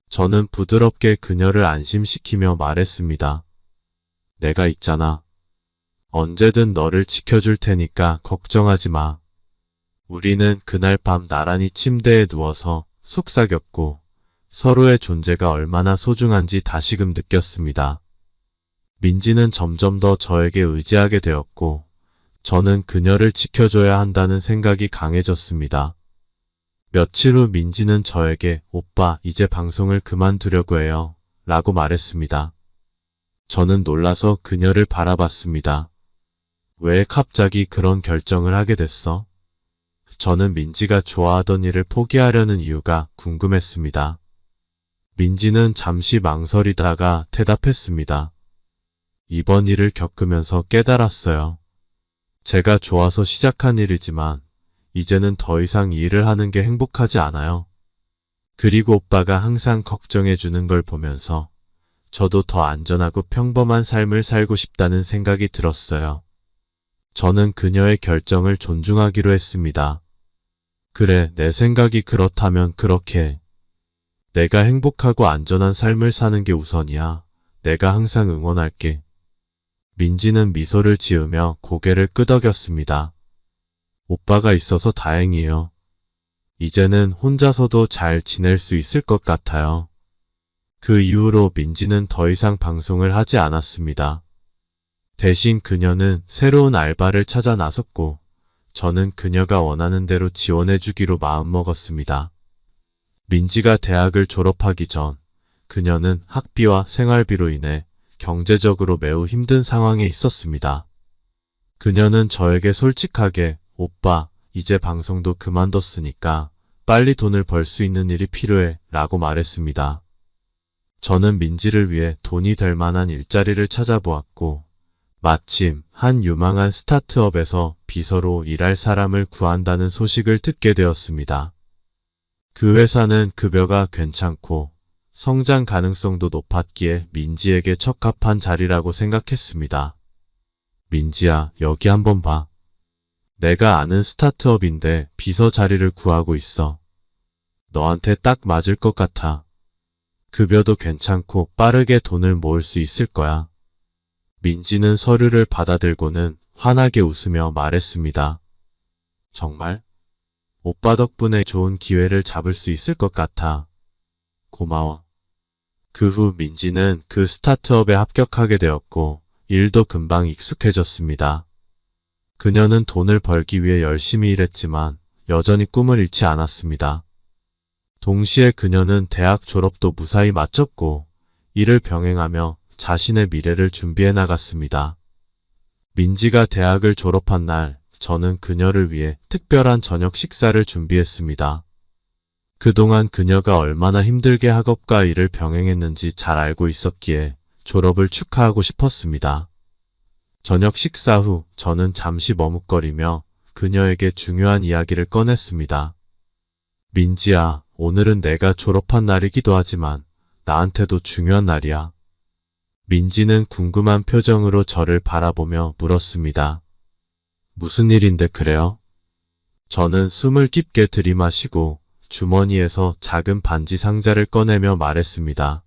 저는 부드럽게 그녀를 안심시키며 말했습니다. 내가 있잖아. 언제든 너를 지켜줄 테니까 걱정하지 마. 우리는 그날 밤 나란히 침대에 누워서 속삭였고 서로의 존재가 얼마나 소중한지 다시금 느꼈습니다. 민지는 점점 더 저에게 의지하게 되었고 저는 그녀를 지켜줘야 한다는 생각이 강해졌습니다. 며칠 후 민지는 저에게 오빠 이제 방송을 그만두려고 해요 라고 말했습니다. 저는 놀라서 그녀를 바라봤습니다. 왜 갑자기 그런 결정을 하게 됐어? 저는 민지가 좋아하던 일을 포기하려는 이유가 궁금했습니다. 민지는 잠시 망설이다가 대답했습니다. 이번 일을 겪으면서 깨달았어요. 제가 좋아서 시작한 일이지만 이제는 더 이상 이 일을 하는 게 행복하지 않아요. 그리고 오빠가 항상 걱정해 주는 걸 보면서 저도 더 안전하고 평범한 삶을 살고 싶다는 생각이 들었어요. 저는 그녀의 결정을 존중하기로 했습니다. 그래, 내 생각이 그렇다면 그렇게 해. 내가 행복하고 안전한 삶을 사는 게 우선이야. 내가 항상 응원할게. 민지는 미소를 지으며 고개를 끄덕였습니다. 오빠가 있어서 다행이에요. 이제는 혼자서도 잘 지낼 수 있을 것 같아요. 그 이후로 민지는 더 이상 방송을 하지 않았습니다. 대신 그녀는 새로운 알바를 찾아 나섰고 저는 그녀가 원하는 대로 지원해주기로 마음먹었습니다. 민지가 대학을 졸업하기 전 그녀는 학비와 생활비로 인해 경제적으로 매우 힘든 상황에 있었습니다. 그녀는 저에게 솔직하게 오빠, 이제 방송도 그만뒀으니까 빨리 돈을 벌 수 있는 일이 필요해 라고 말했습니다. 저는 민지를 위해 돈이 될 만한 일자리를 찾아보았고 마침 한 유망한 스타트업에서 비서로 일할 사람을 구한다는 소식을 듣게 되었습니다. 그 회사는 급여가 괜찮고 성장 가능성도 높았기에 민지에게 적합한 자리라고 생각했습니다. 민지야, 여기 한번 봐. 내가 아는 스타트업인데 비서 자리를 구하고 있어. 너한테 딱 맞을 것 같아. 급여도 괜찮고 빠르게 돈을 모을 수 있을 거야. 민지는 서류를 받아들고는 환하게 웃으며 말했습니다. 정말? 오빠 덕분에 좋은 기회를 잡을 수 있을 것 같아. 고마워. 그 후 민지는 그 스타트업에 합격하게 되었고 일도 금방 익숙해졌습니다. 그녀는 돈을 벌기 위해 열심히 일했지만 여전히 꿈을 잃지 않았습니다. 동시에 그녀는 대학 졸업도 무사히 마쳤고 이를 병행하며 자신의 미래를 준비해 나갔습니다. 민지가 대학을 졸업한 날 저는 그녀를 위해 특별한 저녁 식사를 준비했습니다. 그동안 그녀가 얼마나 힘들게 학업과 일을 병행했는지 잘 알고 있었기에 졸업을 축하하고 싶었습니다. 저녁 식사 후 저는 잠시 머뭇거리며 그녀에게 중요한 이야기를 꺼냈습니다. 민지야, 오늘은 내가 졸업한 날이기도 하지만 나한테도 중요한 날이야. 민지는 궁금한 표정으로 저를 바라보며 물었습니다. 무슨 일인데 그래요? 저는 숨을 깊게 들이마시고 주머니에서 작은 반지 상자를 꺼내며 말했습니다.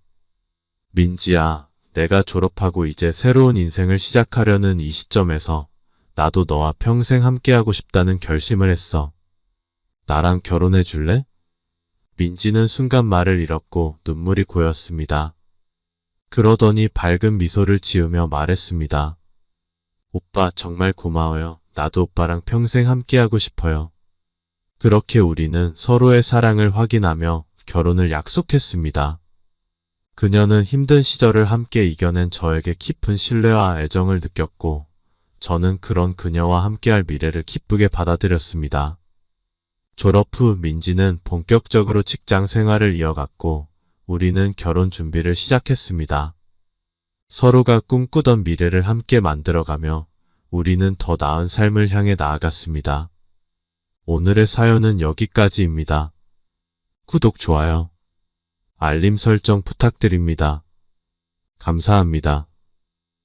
민지야, 내가 졸업하고 이제 새로운 인생을 시작하려는 이 시점에서 나도 너와 평생 함께하고 싶다는 결심을 했어. 나랑 결혼해 줄래? 민지는 순간 말을 잃었고 눈물이 고였습니다. 그러더니 밝은 미소를 지으며 말했습니다. 오빠 정말 고마워요. 나도 오빠랑 평생 함께하고 싶어요. 그렇게 우리는 서로의 사랑을 확인하며 결혼을 약속했습니다. 그녀는 힘든 시절을 함께 이겨낸 저에게 깊은 신뢰와 애정을 느꼈고 저는 그런 그녀와 함께할 미래를 기쁘게 받아들였습니다. 졸업 후 민지는 본격적으로 직장 생활을 이어갔고 우리는 결혼 준비를 시작했습니다. 서로가 꿈꾸던 미래를 함께 만들어가며 우리는 더 나은 삶을 향해 나아갔습니다. 오늘의 사연은 여기까지입니다. 구독, 좋아요, 알림 설정 부탁드립니다. 감사합니다.